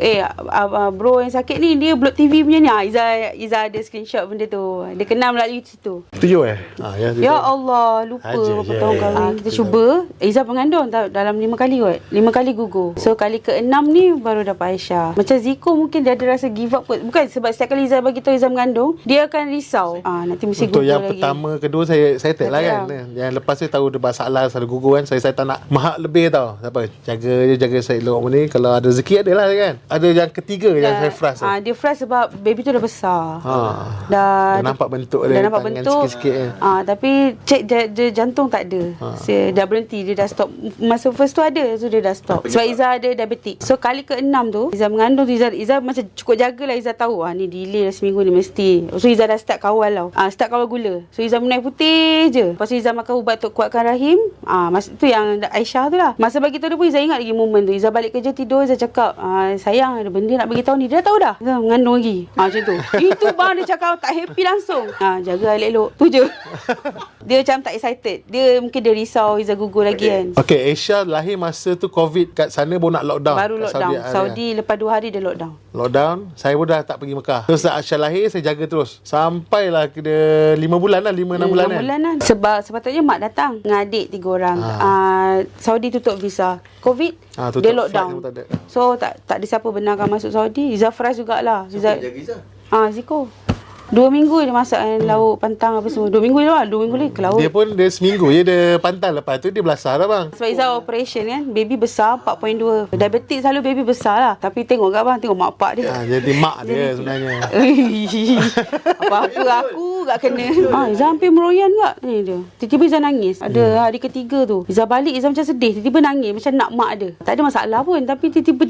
S2: bro yang sakit ni dia Blok TV punya ni. Izzah ada screenshot benda tu. Dia kenal melalui situ. Setuju ya Allah, lupa berapa tahun kahwin. Kita cuba. Izzah mengandung dalam 5 kali kot. 5 kali gugur. So kali ke-6 ni baru dapat Aisyah. Macam Ziko mungkin dia ada rasa give up kot. Bukan sebab setiap kali Izzah bagi tahu Izzah mengandung, dia akan risau. Nanti mesti gugur lagi. Untuk yang pertama, kedua saya tak lah kan. Yang lepas tu tahu dia masalah, selalu gugur kan. Saya tak nak mahak lebih tau. Jaga saya elok ni. Kalau ada rezeki ada lah kan. Ada yang ketiga yang saya frust. Dia frust sebab baby tu dah besar. Dah nampak bentuk dia. Dah nampak bentuk sikit-sikit kan. Tapi cek dia jantung tak ada. Dia dah berhenti. Dia dah stop. Masa first tu ada, so dia dah stop. Sebab Izzah ada diabetik. So kali ke-6 tu Izzah mengandung tu, Izzah macam cukup jagalah. Izzah tahu ni delay dah seminggu ni mesti. So Izzah dah start kawal tau. Start kawal gula. So Izzah menaik putih je. Lepas tu Izzah makan ubat untuk kuatkan rahim. Masa tu yang Aisyah tu lah. Masa bagi tahu dia pun Izzah ingat lagi momen tu. Izzah balik kerja tidur, Izzah cakap, sayang ada benda nak bagi tahu ni. Dia dah tahu dah. Izzah mengandung lagi. Macam tu. Itu bang dia cakap tak happy langsung. Jaga elok-elok. Tu je.
S6: Dia macam tak excited. Dia mungkin dia risau Izzah gugur lagi kan.
S2: Okay, Aisyah lahir masa tu COVID kat sana baru nak lockdown.
S6: Baru
S2: kat
S6: lockdown.
S2: Arabia.
S6: Saudi lepas 2 hari dia lockdown.
S2: Lockdown, saya pun dah tak pergi Mekah. Terus Aisyah lahir, saya jaga terus. Sampailah kena 5 bulan lah, 5-6 bulan
S6: 6
S2: kan.
S6: bulan lah. Sebab sepatutnya mak datang dengan adik 3 orang. Saudi tutup visa. COVID,
S2: Tutup
S6: dia
S2: flight
S6: lockdown.
S2: semua tak ada.
S6: So tak ada siapa benarkan masuk Saudi. Izzah Faraz jugalah.
S7: Siapa yang jaga Izzah?
S6: Ziko. 2 minggu dia masak lauk pantang apa semua. 2 minggu je lah. 2 minggu lagi ke laut.
S2: Dia pun dia seminggu je dia pantang. Lepas tu dia belasah dah bang.
S6: Sebab Izzah operation kan. Baby besar 4.2. Diabetik selalu baby besar lah. Tapi tengok kat bang. Tengok mak pak dia.
S2: Jadi mak dia sebenarnya.
S6: Apa-apa aku gak kena. Izzah hampir meroyan gak ni dia. Tiba-tiba Izzah nangis. Ada hari ketiga tu. Izzah balik, Izzah macam sedih. Tiba-tiba nangis macam nak mak dia. Tak ada masalah pun. Tapi tiba-tiba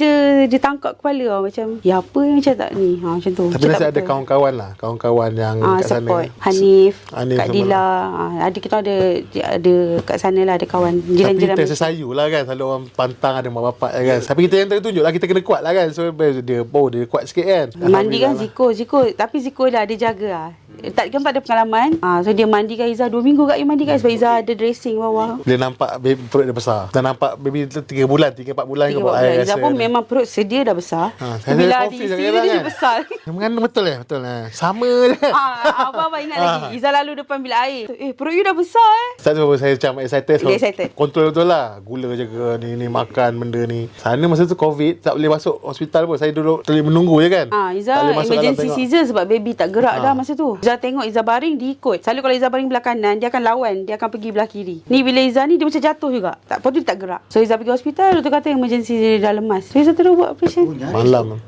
S6: dia tangkap kepala macam, ya apa yang macam tak ni. Macam tu.
S2: Tapi nasib ada kawan-kawan lah. Kawan-kawan yang kat
S6: support.
S2: sana.
S6: Hanif Kak
S2: sama
S6: Dila. Ada kita ada kat sana lah. Ada kawan jiran-jiran.
S2: Tapi tersesayu lah kan. Selalu orang pantang ada mak bapak kan. Tapi kita yang tunjuk lah. Kita kena kuat lah kan. So dia kuat sikit kan.
S6: Mandi kan
S2: Alhamdulillah
S6: Ziko. Tapi Ziko dah dia jaga lah. Tak ada pengalaman. So dia mandikan Izzah 2 minggu kat dia mandikan. Sebab Izzah ada dressing bawah.
S2: Dia nampak baby, perut dia besar. Dan nampak baby 3 bulan 3-4 bulan ke buat air
S6: Izzah
S2: rasa
S6: pun
S2: dia.
S6: memang perut sedia dah besar.
S2: Saya
S6: Bila
S2: confuse
S6: diisi
S2: kadang-kadang
S6: dia
S2: kan.
S6: besar.
S2: Mengandung betul betul lah. Sama je.
S6: Abang ingat lagi. Izzah lalu depan bilik air. Perut you dah besar
S2: Start tu saya macam excited.
S6: Dia excited.
S2: Kontrol betul lah. Gula jaga ni makan benda ni. Sana masa tu COVID tak boleh masuk hospital pun. Saya duduk telah menunggu je kan.
S6: Izzah emergency Caesar sebab baby tak gerak dah masa tu. Izzah tengok Izzah baring diikut. Selalu kalau Izzah baring belah kanan, dia akan lawan. Dia akan pergi belah kiri. Ni bila Izzah ni dia macam jatuh juga. Lepas tu dia tak gerak. So Izzah pergi hospital, doktor kata emergency dia dah lemas. So Izzah terus buat operation.
S2: Malam.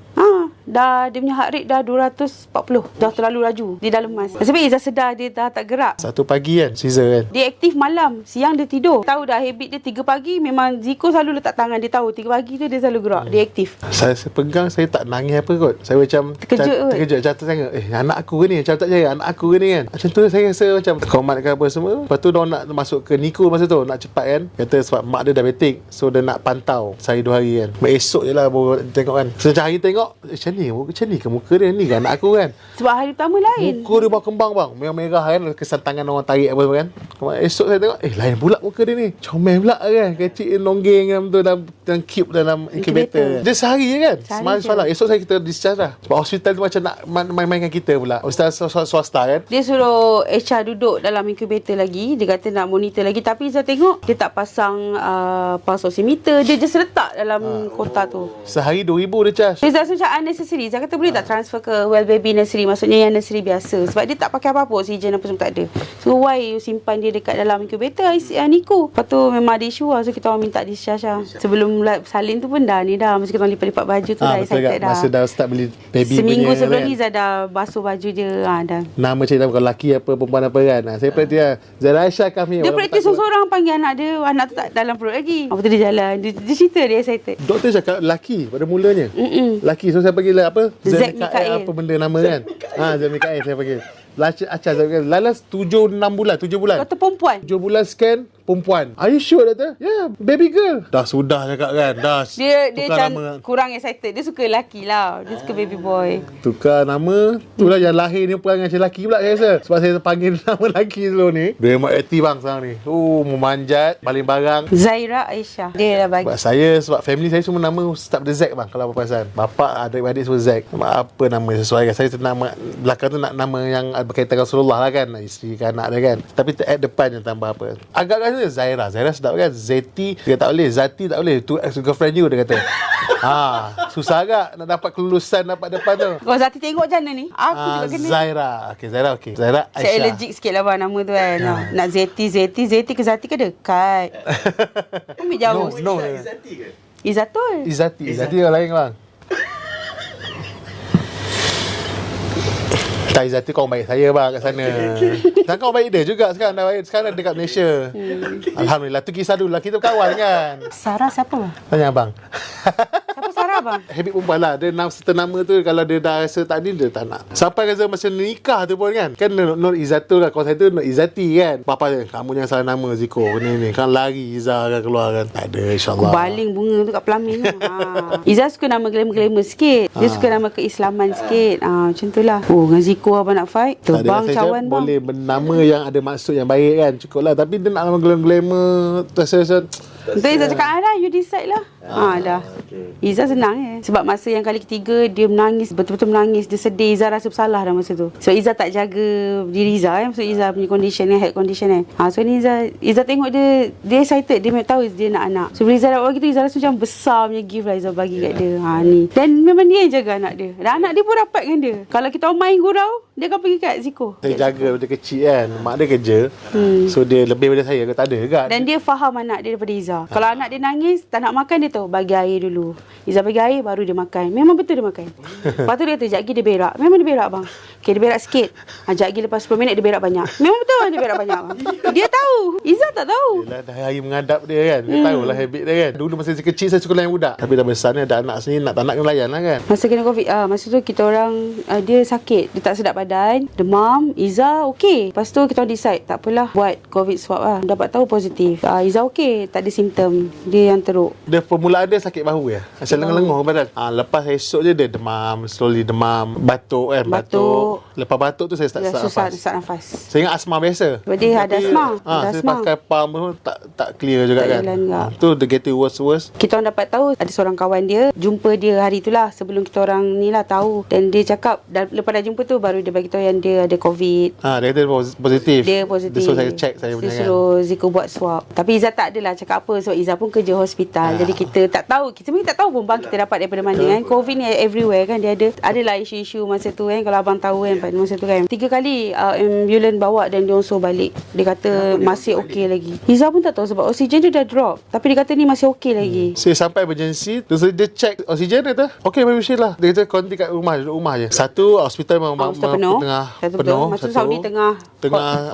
S6: Dah dia punya heart rate dah 240. Dah terlalu laju. Dia dah lemas. Sebab Izzah sedar dia dah tak gerak.
S2: 1 pagi kan Caesar kan.
S6: Dia aktif malam, siang dia tidur. Tahu dah habit dia 3 pagi memang Ziko selalu letak tangan. Dia tahu 3 pagi tu dia selalu gerak. Dia aktif.
S2: Saya pegang, saya tak nangis apa kot. Saya macam terkejut macam tengok anak aku ke ni, macam tak percaya anak aku ke ni kan. Macam tu saya rasa macam komat ke apa semua. Lepas tu dia nak masuk ke Niku masa tu, nak cepat kan. Kata sebab mak dia diabetik, so dia nak pantau sehari 2 hari kan. Esok je lah baru tengok kan. Sejak hari tengok macam ni ke muka dia ni kan anak aku kan.
S6: Sebab hari pertama lain.
S2: Muka dia berkembang bang, merah-merah kan, kesan tangan orang tarik apa kan. Esok saya tengok lain pula muka dia ni, comel pula kan, kecil longgeng dalam tu dalam cube dalam incubator. Dia sehari je kan, semalam. Esok saya kita discharge lah. Sebab hospital tu macam nak main-mainkan kita pula, hospital swasta kan.
S6: Dia suruh HR duduk dalam incubator lagi. Dia kata nak monitor lagi. Tapi saya tengok dia tak pasang pulse oximeter. Dia just letak dalam kotak tu.
S2: Sehari 2,000 dia charge.
S6: Dia rasa macam unnecessary. Saya kata boleh tak transfer ke Well Baby Nursery. Maksudnya yang nursery biasa. Sebab dia tak pakai apa-apa. Oksigen apa semua tak ada. So why you simpan dia dekat dalam incubator Niku. Lepas tu memang ada isu lah. So kita orang minta discharge lah. Sebelum salin tu pun dah ni dah. Masa kita orang lipat-lipat baju tu dah excited dah.
S2: Masa dah start beli baby
S6: seminggu
S2: punya,
S6: sebelum
S2: kan?
S6: ni Zah dah basuh baju dia. Dah.
S2: Nama cerita bukan lelaki apa perempuan apa kan. Saya praktis lah. Zara Aisyah kami.
S6: Dia praktis seorang panggil anak dia. Anak tu tak dalam perut lagi. Lepas tu dia jalan. Dia cerita dia excited.
S2: Doktor cakap lelaki pada mulanya. Lelaki. So saya panggil apa?
S6: Zack Mikael.
S2: Apa benda nama kan? Zack Mikael saya panggil. Acah Lalas 7-6 bulan 7 bulan.
S6: Kata perempuan.
S2: 7 bulan scan perempuan. Are you sure doktor? Yeah, baby girl. Dah sudah cakap kan. Dah.
S6: Dia
S2: tukar
S6: macam
S2: nama.
S6: kurang excited. Dia suka lelaki lah. Dia suka baby boy.
S2: Tukar nama. Itulah yang lahir ni perangai macam lelaki pula saya rasa. Sebab saya panggil nama lelaki dulu ni. Dia memang aktif bang sekarang ni. Memanjat. Paling barang.
S6: Zaira Aisyah. Dia dah bagi.
S2: Sebab family saya semua nama start pada Zack bang. Kalau apa perasan. Bapak adik-adik semua Zack. Apa nama sesuai kan. Saya nama belakang tu nak nama yang berkaitan dengan Rasulullah lah kan. Isteri ke anak dia kan. Tapi at depan yang tambah apa. Agak-agak Zaira sedap kan. Zeti dia tak boleh. Zati tak boleh. Tu ex-girlfriend you dia kata. Susah agak nak dapat kelulusan dapat depan tu.
S6: Kalau Zati tengok macam mana ni? Aku juga kena.
S2: Zaira. Zaira okey. Zaira Aisyah.
S6: Saya allergic sikit lah bang nama tu kan. Nak Zeti ke Zati ke dekat. Ambil jauh.
S2: No.
S7: Izzati ke?
S6: Izzatul.
S2: Izzati orang lain bang. Tak, Izzati kawan baik saya bang kat sana. Dan kawan baik dia juga sekarang dah baik. Sekarang dekat Malaysia. Alhamdulillah. Tu kisah dulu lah. Kita berkawan kan.
S6: Sarah siapa?
S2: Tanya abang.
S6: Siapa Sarah bang.
S2: Habit perempuan lah. Dia serta nama tu kalau dia dah rasa tak ni, dia tak nak. Sampai rasa macam nikah tu pun kan. Kan Nur Izzatul lah. Kalau saya tu Nur Izzati kan. Papa dia, kamu jangan salah nama Ziko. Ni. Kan lari Izzah akan keluar kan. Tak ada, insyaAllah.
S6: Baling bunga tu kat pelamin tu. Izzah suka nama glamour-glamour sikit. Dia suka nama keislaman sikit. Macam tu lah. Oh, dengan Ziko abang nak fight. Terbang cawan bang.
S2: Boleh nama yang ada maksud yang baik kan. Cukup lah. Tapi dia nak nama glamour. Rasa
S6: Betul Izzah cakap, you decide lah. Dah. Izzah senang Sebab masa yang kali ketiga, dia menangis, betul-betul menangis. Dia sedih. Izzah rasa bersalah dah masa tu. So Izzah tak jaga diri Izzah Maksud Izzah punya condition health condition So ni Izzah tengok dia excited. Dia memang tahu dia nak anak. So bila Izzah dapat begitu, Izzah rasa macam besar punya gift lah Izzah bagi kat dia. Ni. Dan memang dia yang jaga anak dia. Dan anak dia pun rapat dengan dia. Kalau kita orang main gurau, dia akan pergi kat Ziko.
S2: Saya jaga daripada kecil kan. Mak dia kerja. So dia lebih daripada saya ke tak ada kan.
S6: Dan dia faham anak dia daripada Izzah. Kalau anak dia nangis, tak nak makan, dia tahu bagi air dulu. Izzah bagi air, baru dia makan. Memang betul dia makan. Lepas tu dia kata, sekejap lagi dia berak. Memang dia berak bang. Okay, dia berak sikit. Sekejap lagi lepas 10 minit dia berak banyak. Memang betul dia berak banyak bang. Dia tahu. Izzah tak tahu.
S2: Yelah, dah hari mengadap dia kan. Dia tahulah habit dia kan. Dulu masa kecil saya suka layan budak. Tapi dah besar ni ada anak sendiri, nak tak nak kena layan lah kan.
S6: Masa kena COVID, masa tu kita orang, dia sakit. Dia tak sedap badan. Demam. Izzah okey. Lepas tu kita orang decide, tak apalah, buat COVID swab lah. Dapat tahu positif. Izzah okey. Tak ada simptom. Dia yang teruk.
S2: Dia permulaan dia sakit bahu ya. Macam lenguh-lenguh badan. Lepas esok je dia demam, slowly demam, batuk kan. Batuk. Lepas batuk tu saya
S6: susah
S2: nafas.
S6: sesak nafas.
S2: Saya ingat asma biasa.
S6: Sebab dia ada asma.
S2: Saya pakai pump tu tak clear juga
S6: tak
S2: kan. Tu the getting worse.
S6: Kita orang dapat tahu ada seorang kawan dia jumpa dia hari tu lah, sebelum kita orang ni lah tahu. Dan dia cakap lepas dah jumpa tu baru dia bagi tahu yang dia ada COVID.
S2: Dia kata positif.
S6: Dia positif.
S2: So saya check saya
S6: dia
S2: punya
S6: suruh Ziko buat swab. Tapi Izzah tak adalah cakap apa. So Izzah pun kerja hospital. Jadi kita tak tahu. Kita sebenarnya tak tahu pun bang kita dapat daripada mana kan. COVID ni everywhere kan. Dia adalah isu-isu masa tu kan. Kalau abang tahu kan pada masa tu kan. 3 kali ambulans bawa dan dia suruh balik. Dia kata masih okey lagi. Izzah pun tak tahu sebab oksigen dia dah drop. Tapi dia kata ni masih okey lagi.
S2: Saya sampai emergency. Terus dia check oksigen dia kata okey mesti lah. Dia kata konti kat rumah, duduk rumah je. Satu hospital memang
S6: penuh.
S2: penuh.
S6: Masa Saudi tengah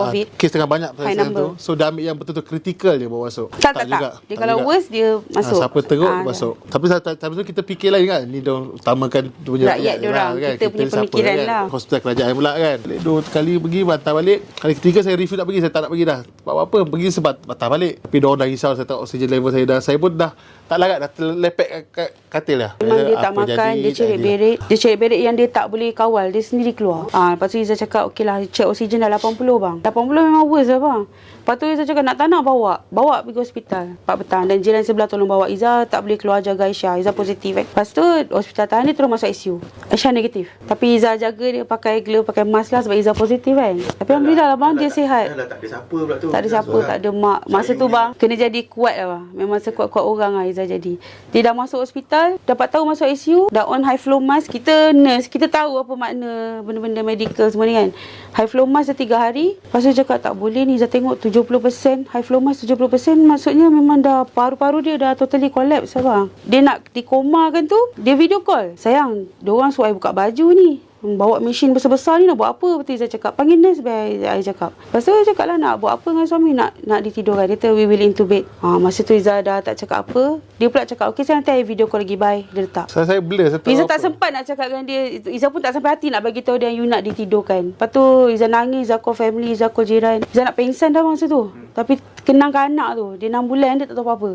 S6: COVID.
S2: Kes tengah banyak
S6: high number.
S2: tu. So dia ambil yang betul-betul kritikal je bawa masuk.
S6: Tak. Dia kalau worse dia masuk.
S2: Siapa teruk masuk. Tapi tu kita fikir lain kan. Ni diorang utamakan
S6: rakyat diorang.
S2: Kan?
S6: Kita punya pemikiran
S2: kan?
S6: lah.
S2: Hospital kerajaan pula kan. 2 kali pergi batal balik. Kali ketiga saya refuse nak pergi. Saya tak nak pergi dah. Apa pergi sebab batal balik. Tapi diorang dah risau. Saya tahu oksigen level saya dah. Saya pun dah tak larat. Dah terlepek kat katil lah.
S6: Memang dia tak makan. Dia cerit-berit. Dia cerit-berit yang dia tak boleh kawal. Dia sendiri keluar. Lepas tu Izzah cakap okey lah, check oksigen dah 80 bang. 80 memang worse lah bang. Lepas tu Izzah cakap nak tak nak bawa pergi hospital 4 petang. Dan jiran sebelah tolong bawa. Izzah tak boleh keluar jaga Aisyah. Izzah positif kan. Lepas tu hospital tahan dia terus masuk ICU. Aisyah negatif. Tapi Izzah jaga dia pakai glove, pakai mask lah sebab Izzah positif kan. Tapi alhamdulillah lah bang, dia sihat.
S7: Tak ada siapa pula tu.
S6: Tak ada siapa, tak ada mak. Masa tu bang kena jadi kuat lah bang. Memang sekuat-kuat orang lah Izzah jadi. Dia dah masuk hospital, dapat tahu masuk ICU, dah on high flow mask. Kita nurse, kita tahu apa makna benda-benda medical semua ni kan. High flow mask dah 3 hari. Lepas tu cakap tak boleh ni. Izzah tengok 70% high flow mask 70%. Maksudnya memang dah paru-paru dia dah totally collapse abang. Dia nak dikomakan tu, dia video call. Sayang, diorang suruh I buka baju ni. Bawa mesin besar-besar ni nak buat apa? Betul Izzah cakap. Panggil nurse biar I cakap. Lepas tu I cakap lah nak buat apa dengan suami. Nak ditidurkan. Dia kata we will intubate. Masa tu Izzah dah tak cakap apa. Dia pula cakap okey saya nanti I video call lagi bye. Dia letak.
S2: Saya blur.
S6: Izzah tak sempat nak cakap dengan dia. Izzah pun tak sampai hati nak bagi tahu dia you nak ditidurkan. Lepas tu Izzah nangis. Izzah call family. Izzah call jiran. Izzah nak pengsan dah masa tu. Tapi kenangkan anak tu. Dia 6 bulan dia tak tahu apa-apa.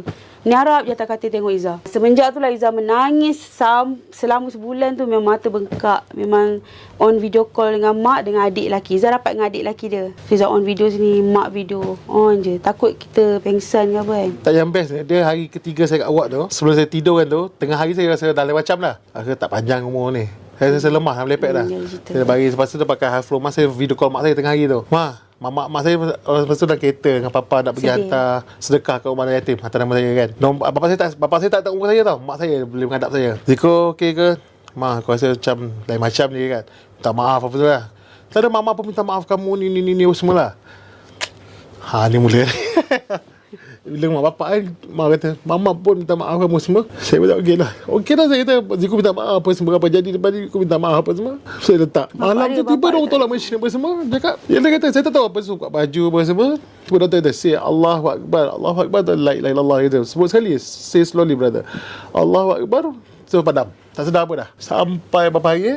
S6: Ni harap je tak kata tengok Izzah. Semenjak tu lah Izzah menangis selama sebulan tu memang mata bengkak. Memang on video call dengan mak dengan adik lelaki. Izzah rapat dengan adik lelaki dia. So Izzah on video sini, mak video. On je. Takut kita pengsan ke apa kan.
S2: Tak yang best dia hari ketiga saya kat awak tu. Sebelum saya tidur kan tu, tengah hari saya rasa dah macam dah. Rasa tak panjang umur ni. Saya rasa lemah, dah melepek dah. Saya bagi lepas tu pakai high flow mask. Saya video call mak saya tengah hari tu. Mak saya lepas tu dalam kereta dengan papa nak pergi hantar sedekah ke rumah yatim, hantar nama saya kan. Bapa saya tak tahu umur saya tau. Mak saya boleh menghadap saya. Ziko okey ke? Mak aku rasa macam lain macam ni kan. Minta maaf apa tu lah. Tak ada mama pun minta maaf kamu ni semua lah. Ni mula bila mak bapak kan, mak kata mama pun minta maaf kamu semua. Saya kata okey lah saya kata Ziko minta maaf apa semua apa jadi lepas ni aku minta maaf apa semua. Saya letak malam tu tiba dong tolak mesin apa semua. Cakap dia kata saya tak tahu apa semua buka baju apa semua. Tiba doktor kata say Allahu Akbar la ilaha illallah gitu. Sebut sekali, say slowly brother. Allahu Akbar. So padam. Tak sedar apa dah. Sampai berapa hari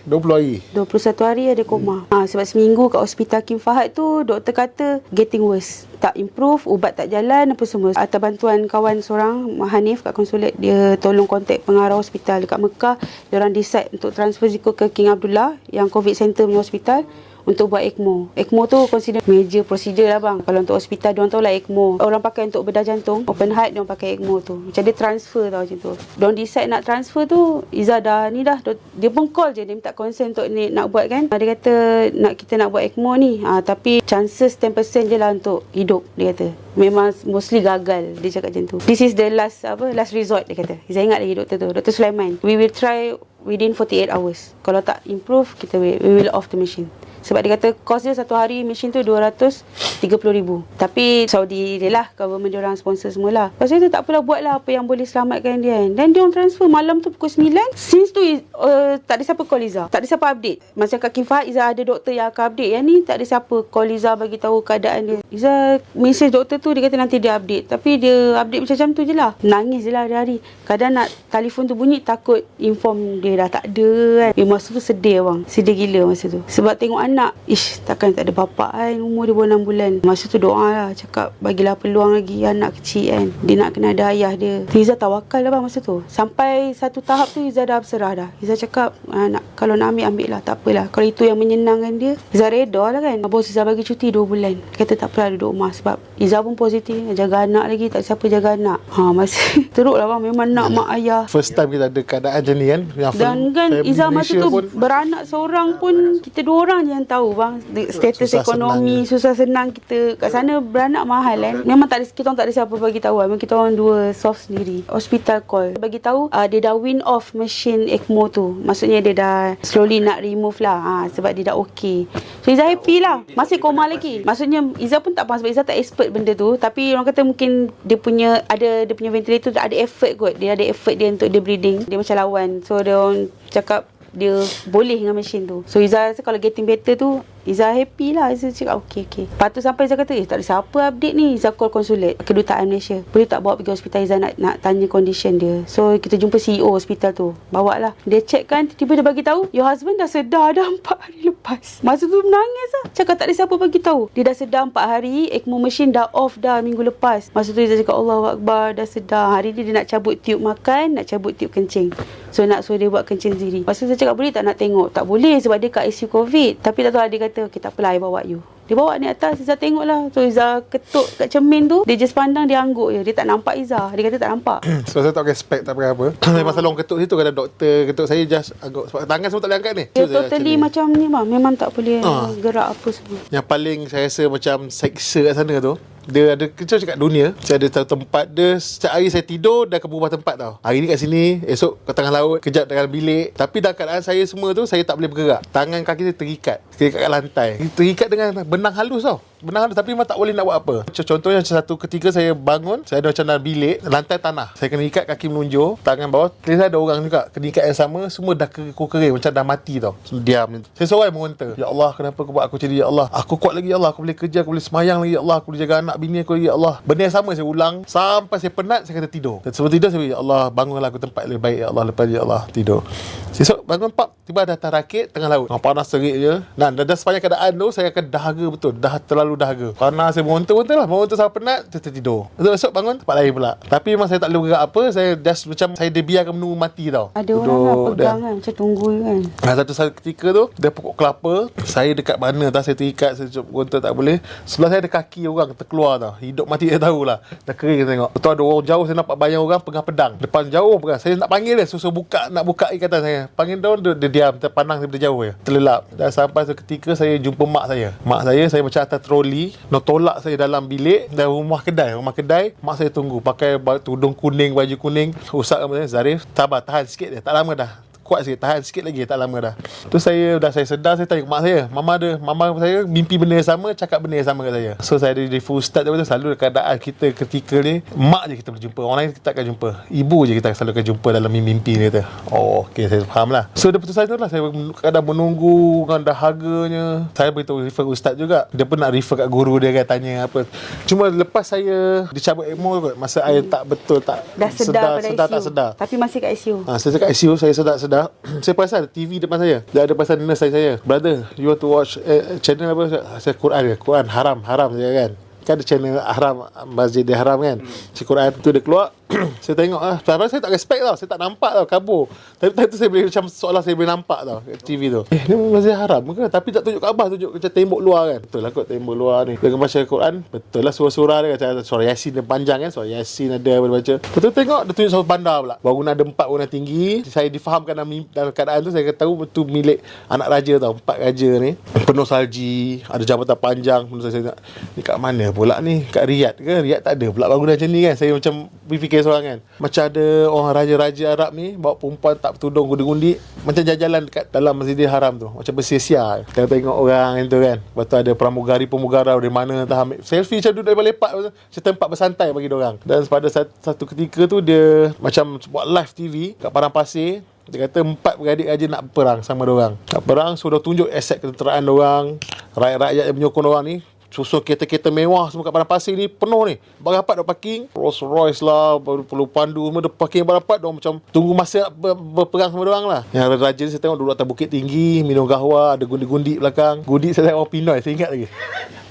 S2: 20 hari.
S6: 21 hari ada koma. Sebab seminggu kat hospital Kim Fahad tu, doktor kata getting worse. Tak improve, ubat tak jalan, apa semua. Atas bantuan kawan seorang, Hanif kat konsulat, dia tolong kontak pengarah hospital dekat Mekah. Diorang decide untuk transfer Ziko ke King Abdullah, yang COVID center punya hospital, untuk buat ECMO. ECMO tu consider major procedure lah bang. Kalau untuk hospital, diorang tahu lah ECMO. Orang pakai untuk bedah jantung, open heart, diorang pakai ECMO tu. Macam dia transfer tau macam tu. Diorang decide nak transfer tu, Izzah dah ni dah. Dia pun call je, dia minta consent untuk ni nak buat kan. Dia kata kita nak buat ECMO ni. Tapi chances 10% je lah untuk hidup, dia kata. Memang mostly gagal, dia cakap macam tu. This is the last resort, dia kata. Izzah ingat lagi doktor tu, Dr. Sulaiman. We will try within 48 hours. Kalau tak improve, we will off the machine. Sebab dia kata kos dia satu hari mesin tu 230,000. Tapi Saudi dia lah, government dia orang sponsor semualah. Lepas tu tak apalah, buatlah apa yang boleh selamatkan dia kan. Dan dia orang transfer malam tu pukul 9. Since tu tak ada siapa call Izzah, tak ada siapa update. Macam kat Kim Fahad, Izzah ada doktor yang akan update. Yang ni tak ada siapa call Izzah bagi tahu keadaan dia. Izzah message doktor tu, dia kata nanti dia update. Tapi dia update macam tu je lah. Nangis je lah hari-hari. Kadang nak telefon tu bunyi, takut inform dia dah tak ada kan. Masa tu sedih bang, sedih gila masa tu. Sebab tengok anak, takkan tak ada bapak kan, umur dia baru 6 bulan. Masa tu doa lah, cakap bagilah peluang lagi, anak kecil kan, dia nak kena ada ayah dia. Izzah tawakal lah bang masa tu. Sampai satu tahap tu Izzah dah berserah dah. Izzah cakap kalau nak ambil lah, tak apalah. Kalau itu yang menyenangkan dia, Izzah reda lah kan. Bos Izzah bagi cuti 2 bulan. Dia kata tak apalah duduk rumah. Sebab Izzah pun positif, jaga anak lagi, tak siapa jaga anak. Masa teruk lah bang, memang nak mak ayah.
S2: First time kita ada keadaan macam ni kan.
S6: Dan kan Izzah masa tu beranak seorang pun, kita 2 orang je yang tahu bang. Status susah ekonomi, susah senang kita. Kat sana beranak mahal kan. Memang tak ada, kita orang tak ada siapa bagi tahu. Memang kita orang 2 soft sendiri. Hospital call bagi tahu dia dah win off machine ECMO tu. Maksudnya dia dah slowly nak remove lah. Sebab dia dah okay. So Izzah happy lah. Masih koma lagi. Maksudnya Izzah pun tak faham sebab Izzah tak expert benda tu. Tapi orang kata mungkin dia punya ventilator tu ada effort kot. Dia ada effort dia untuk dia breathing. Dia macam lawan. So dia orang cakap dia boleh dengan mesin tu. So Izzah rasa kalau getting better tu, Izzah happy lah. Izzah cakap okay. Lepas tu sampai Izzah kata tak ada siapa update ni. Izzah call konsulat kedutaan Malaysia, boleh tak bawa pergi hospital. Izzah nak tanya condition dia. So kita jumpa CEO hospital tu, bawa lah. Dia check kan, tiba-tiba dia bagi tahu your husband dah sedar dah 4 hari lepas. Masa tu menangis lah, cakap tak ada siapa bagi tahu. Dia dah sedar 4 hari, ECMO machine dah off dah minggu lepas. Masa tu Izzah cakap Allahu Akbar, dah sedar. Hari ni dia nak cabut tiub makan, nak cabut tiub kencing. So nak suruh dia buat kencing sendiri. Lepas tu saya cakap boleh tak nak tengok? Tak boleh sebab dia kat ICU COVID. Tapi tak tahu, dia kata okay, tak apalah, I bawa you. Dia bawa ni atas, Izzah tengok lah. So Izzah ketuk kat cermin tu, dia just pandang, dia angguk je. Dia tak nampak Izzah. Dia kata tak nampak.
S2: So saya tak respect tak apa. Masa long ketuk situ, kadang doktor ketuk saya just angguk. Sebab tangan semua tak boleh angkat ni.
S6: Dia totally macam ni bang. Memang tak boleh gerak apa semua.
S2: Yang paling saya rasa macam seksa kat sana tu, dia ada kerja kat dunia. Saya ada satu tempat dia, setiap hari saya tidur dah akan berubah tempat tau. Hari ni kat sini, esok ke tengah laut, kejap dalam bilik. Tapi dalam keadaan saya semua tu, saya tak boleh bergerak. Tangan kaki saya terikat kat lantai. Terikat dengan benang halus tau. Benang halus, tapi memang tak boleh nak buat apa. Contohnya satu ketika saya bangun, saya ada macam dalam bilik, lantai tanah. Saya kena ikat kaki menunjuk, tangan bawah. Kira saya ada orang juga kena ikat yang sama, semua dah kering macam dah mati tau. Diam. Saya seorang mengonta. Ya Allah, kenapa kau buat aku macam ni? Ya Allah, aku kuat lagi. Ya Allah, aku boleh kerja, aku boleh semayang lagi. Ya Allah, aku boleh jaga anak bini aku lagi. Ya Allah. Benda yang sama saya ulang sampai saya penat, saya kata tidur. Dan sebelum tidur saya, ya Allah, bangunlah aku tempat lebih baik. Ya Allah, lepas ya Allah, tidur. Esok bangun pap, tiba dah atas rakit tengah laut. Panas terik je. Nah, dah sepanjang keadaan tu saya akan dahaga betul. Dah terlalu dahaga. Panas, saya monter-monter lah. Monter sampai penat, tertidur. Esok bangun tempat lain pula. Tapi memang saya tak boleh bergerak apa. Saya just macam saya biarkan menunggu mati tau.
S6: Ada orang lah pegang kan, macam tunggu kan.
S2: Satu ketika tu, dia pokok kelapa. Saya dekat mana tau, saya terikat, saya monter tak boleh. Sebelah saya ada kaki orang terkeluar tau. Hidup mati saya tahulah. Dah kering saya tengok. Betul ada orang jauh, saya nampak bayang orang pegang pedang. Depan jauh pegang. Saya nak panggil dia, susah buka, nak buka ikatan saya. Panggil dia diam, terpandang daripada jauh je. Terlelap. Dan sampai seketika saya jumpa mak saya. Mak saya macam atas troli, nak tolak saya dalam bilik dan rumah kedai. Mak saya tunggu pakai tudung kuning, baju kuning. Usap rambut saya, Zarif, sabar, tahan sikit dia. Tak lama dah. kuat sikit, tahan sikit lagi, tak lama dah. Tu saya sedar, saya tanya mak saya, mama saya mimpi benda yang sama, cakap benda yang sama kat saya. So saya ada full start tu, selalu keadaan kita ketika ni mak je kita boleh jumpa, orang lain kita tak akan jumpa, ibu je kita selalu akan jumpa dalam mimpi ni kata. Oh okey, saya faham lah. So dia putus saya tu lah, saya kadang menunggu dengan dahaganya. Saya beritahu refer ustaz juga, dia pun nak refer kat guru dia kan, tanya apa. Cuma lepas saya dicabut ECMO kot, masa saya tak betul, tak
S6: Dah sedar pada
S2: sedar
S6: ICU.
S2: tak sedar.
S6: Tapi masih kat ICU.
S2: Saya kat ICU, saya sedar. Saya perasan TV depan saya. Dia ada pasal nurse saya. Brother, you want to watch channel apa? Saya Quran ke? Quran haram saya kan. Kan ada channel haram, Masjid Haram kan. Si Quran tu dia keluar. Saya tengok sekarang saya tak respect tau. Saya tak nampak tau, kabur. Tapi time tu saya boleh macam seolah saya boleh nampak tau kat TV tu. Ni Masjid Haram ke? Tapi tak tunjuk Kaabah, tunjuk macam tembok luar kan. Betul lah kot tembok luar ni. Dengan baca Quran, betul lah surah-surah dia kata, surah Yasin dia panjang kan. Surah Yasin ada boleh baca. Betul tengok dia tunjuk surah bandar pula. Bangunan ada 4 bangunan tinggi. Saya difahamkan dalam keadaan tu, saya tahu tu milik anak raja tau. 4 raja ni. Penuh salji, ada jambatan panjang. Penuh saya nak, ni kat mana pula ni? Kat Riyadh ke? Riyadh tak ada pula bangunan macam ni kan. Saya macam berfikir seorang kan. Macam ada orang raja-raja Arab ni bawa perempuan tak bertudung gundi-gundi macam jalan-jalan dekat dalam Masjidil Haram tu, macam bersia-sia. Kita tengok orang itu kan. Lepas tu ada pramugari-pemugara dari mana entah ambil selfie macam duduk lepak macam tempat bersantai bagi diorang. Dan pada satu ketika tu dia macam buat live TV kat padang pasir. Dia kata 4 beradik raja nak perang sama diorang. Nak perang, so dia tunjuk aset ketenteraan diorang, rakyat-rakyat yang menyokong diorang ni. Susun kereta-kereta mewah semua kat padang pasir ni penuh ni. Berapat dah parking, Rolls Royce lah, perlu pandu semua, dia parking berapat. Diorang macam tunggu masa nak berperang sama diorang lah. Yang raja ni saya tengok duduk atas bukit tinggi, minum kahwa, ada gundi-gundi belakang. Gundi saya tengok orang Pinoy, saya ingat lagi.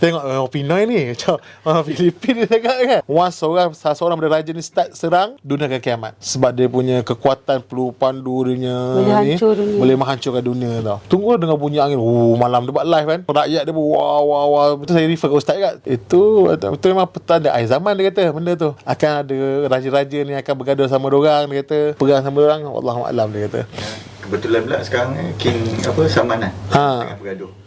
S2: Tengok orang Pinoy ni macam orang Filipin dia cakap kan. Once seorang daripada raja ni start serang, dunia akan kiamat. Sebab dia punya kekuatan perlu pandu dia boleh menghancurkan dunia tau. Tunggu dengar bunyi angin. Malam dia buat live kan. Rakyat dia wah. Betul saya refer ke ustaz kat. Itu betul memang petanda akhir zaman dia kata benda tu. Akan ada raja-raja ni akan bergaduh sama diorang, dia kata. Perang sama diorang, wallahualam dia kata.
S7: Kebetulan pula sekarang King Salman tengah bergaduh.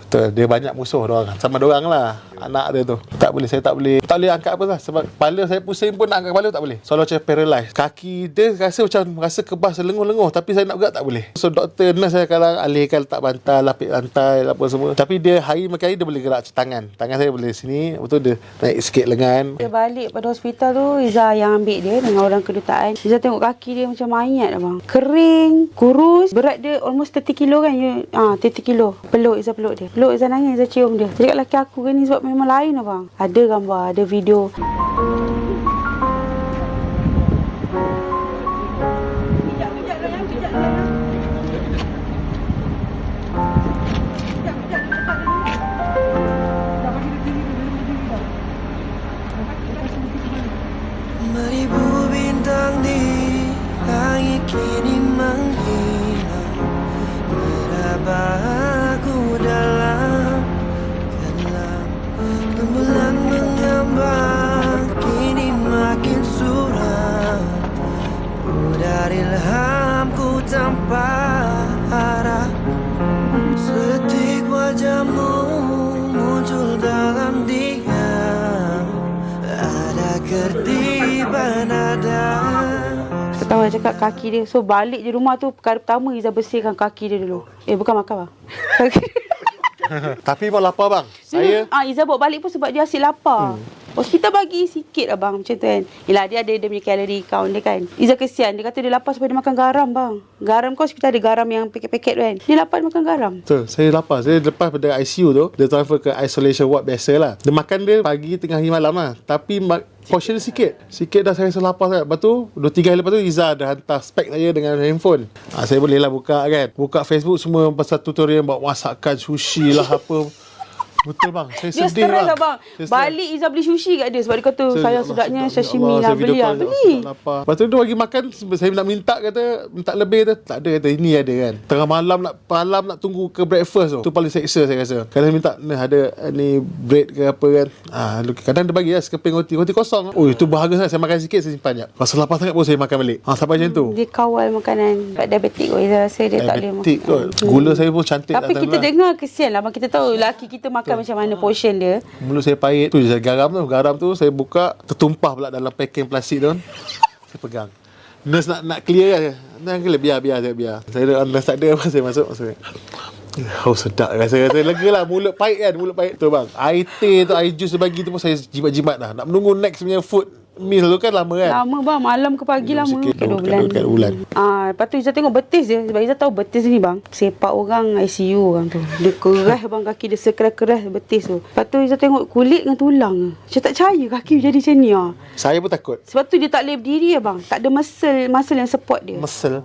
S2: Betul, dia banyak musuh diorang. Sama diorang lah, anak dia tu. Tak boleh, saya tak boleh angkat apa lah. Sebab kepala saya pusing pun nak angkat kepala tak boleh. Soalnya macam paralyzed. Kaki dia rasa kebas, lenguh-lenguh. Tapi saya nak bergerak tak boleh. So doktor, nurse saya kadang alihkan letak bantal, lapik lantai, apa semua. Tapi dia hari makan hari dia boleh gerak tangan saya boleh sini. Betul dia naik sikit lengan.
S6: Dia balik pada hospital tu, Izzah yang ambil dia dengan orang kedutaan. Izzah tengok kaki dia macam mayat abang. Kering, kurus, berat dia almost 30 kilo kan. 30 kilo. Izzah peluk dia. Peluk Izzah nangis, Izzah cium dia. Dia cakap laki aku kan ni sebab memang lain abang. Ada gambar, ada video.
S5: Beribu bintang di langit kini menghilang. Berapa aku dalam kelam. Rembulan mengambang kini makin suram. Dari ilhamku tanpa arah. Sedetik wajahmu muncul dalam diam. Ada kertiban ada.
S6: Tahu dia cakap kaki dia. So balik je rumah tu, perkara pertama Izzah bersihkan kaki dia dulu. Bukan makan bang.
S2: Tapi memang lapar bang. Saya
S6: Izzah bawa balik pun sebab dia asyik lapar. Hospital bagi sikit abang macam tu kan. Yelah dia ada dia punya calorie count dia kan. Izzah kesian, dia kata dia lapar sebab dia makan garam bang. Garam kau hospital ada garam yang paket-paket tu kan. Dia lapar makan garam.
S2: betul, saya lapar. Saya lepas pada ICU tu, dia transfer ke isolation ward biasa lah. Dia makan dia pagi, tengah hari, malam lah. Tapi portion dia sikit dah saya rasa lapar sangat. Lepas tu 2-3 hari lepas tu Izzah dah hantar spek saya dengan handphone. Saya boleh lah buka kan. Buka Facebook semua pasal tutorial buat masakan sushi lah apa. Betul bang, saya
S6: Dia
S2: sedih
S6: stres
S2: bang.
S6: abang. Balik Izzah beli sushi kat dia sebab dia kata saya sedapnya sashimi lah, beli lah. Beli.
S2: Lepas tu dia bagi makan, saya nak minta lebih tu. Tak ada, kata ini ada kan. Tengah malam nak tunggu ke breakfast tu. Tu paling seksa saya rasa. Kadang minta ada ni bread ke apa kan. Kadang dia bagi lah sekeping roti kosong. Oh itu bahagia sangat. Saya makan sikit, saya simpan sekejap. Rasa lapar sangat pun saya makan balik. Sampai macam tu.
S6: Dia kawal makanan. Sebab diabetik kot, Izzah rasa dia tak boleh makan.
S2: Diabetik kot. Gula saya pun cantik.
S6: Tapi kita dengar kesian lah. Kita tahu laki kita makan macam mana portion dia.
S2: Mulut saya pahit. Tu je saya garam tu saya buka, tertumpah pula dalam packing plastik tu. Saya pegang. Nurse nak clear kan. Nak clear biar. Saya nurse tak ada, saya masuk. Sedap rasa lega lah. Mulut pahit tu bang. Air teh tu, air jus dia bagi tu pun saya jimat-jimat dah. Nak menunggu next punya food meal tu kan lama kan.
S6: Lama bang, malam ke pagi lama.
S2: Sikit,
S6: 2 bulan.
S2: dekat 2 bulan.
S6: Lepas tu Izzah tengok betis dia. Sebab Izzah tahu betis ni bang, sepak orang ICU orang tu. Dia keras bang, kaki dia sekeras betis tu. Lepas tu Izzah tengok kulit dengan tulang. Saya tak percaya kaki jadi macam ni lah.
S2: Saya pun takut.
S6: Sebab tu dia tak boleh berdiri ya bang. Tak ada muscle yang support dia. Muscle.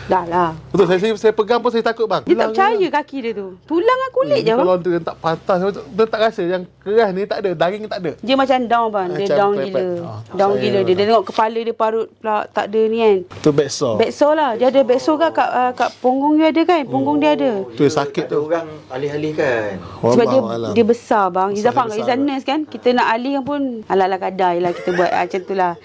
S6: Dah lah.
S2: Betul, saya pegang pun saya takut bang.
S6: Dia tak percaya kaki dia tu. Tulang dengan kulit je bang.
S2: Kalau tu tak patah, dia tak rasa yang keras ni tak ada, daging tak ada.
S6: Dia macam down bang. Dia
S2: Macam
S6: down
S2: klepet.
S6: gila. Down gila dia. Dia tengok kepala dia parut pula tak ada ni kan.
S2: Tu backsaw.
S6: Backsaw lah. Dia ada backsaw kat punggung dia ada kan. Punggung dia ada.
S2: Tu sakit tu.
S7: Orang alih-alih kan.
S6: Sebab
S2: Wallahualam.
S6: dia besar bang. Izzah faham
S2: besar
S6: Izzah nurse kan. Kita nak alih pun ala-ala kadar lah kita buat macam tu lah.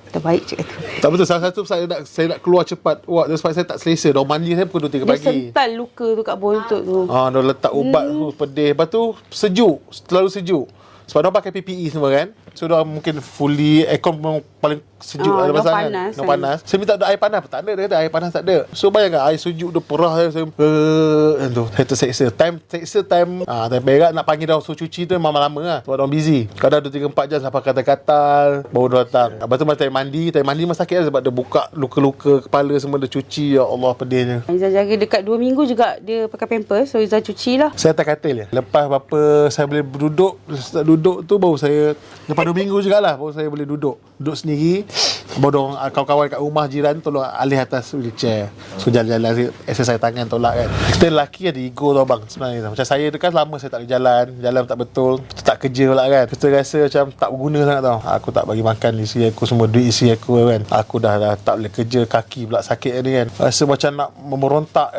S6: Terbaik cakap tu.
S2: Tak betul, salah satu saya nak keluar cepat sebab saya tak selesa. Dah mandi saya pukul 2-3
S6: Dia
S2: pagi.
S6: sental luka tu kat bontot tu.
S2: Dah letak ubat tu pedih. Lepas tu sejuk, terlalu sejuk. Sebab dia pakai PPE semua kan. So dia mungkin fully aircon memang paling sejuk ada
S6: dia
S2: pasal
S6: panas,
S2: kan. Panas. Saya minta ada air panas, tak ada, dia kata air panas tak ada. So bayangkan air sejuk dia perah saya tu. Saya terseksa. Time berak nak panggil dah suruh cuci tu memang lama lah. Sebab dia busy. Kadang 2-3-4 jam sampai katal-katal baru dia datang. Lepas tu masa time mandi memang sakit lah sebab dia buka luka-luka kepala semua dia cuci. Ya Allah pedihnya.
S6: Izzah jaga dekat 2 minggu juga dia pakai pampers. So Izzah cuci lah.
S2: Saya atas katil je. Lepas berapa saya boleh duduk tu baru saya lepas 2 minggu jugalah baru saya boleh duduk sendiri. Baru kawan-kawan kat rumah jiran tolong alih atas wheelchair. So jalan-jalan exercise tangan tolak kan. Kita lelaki ada ego tau bang sebenarnya. Macam saya tu kan lama saya tak boleh jalan tak betul, tak kerja pula kan. Kita rasa macam tak berguna sangat tau. Aku tak bagi makan isteri aku, semua duit isteri aku kan. Aku dah tak boleh kerja, kaki pula sakit ni kan. Rasa macam nak memerontak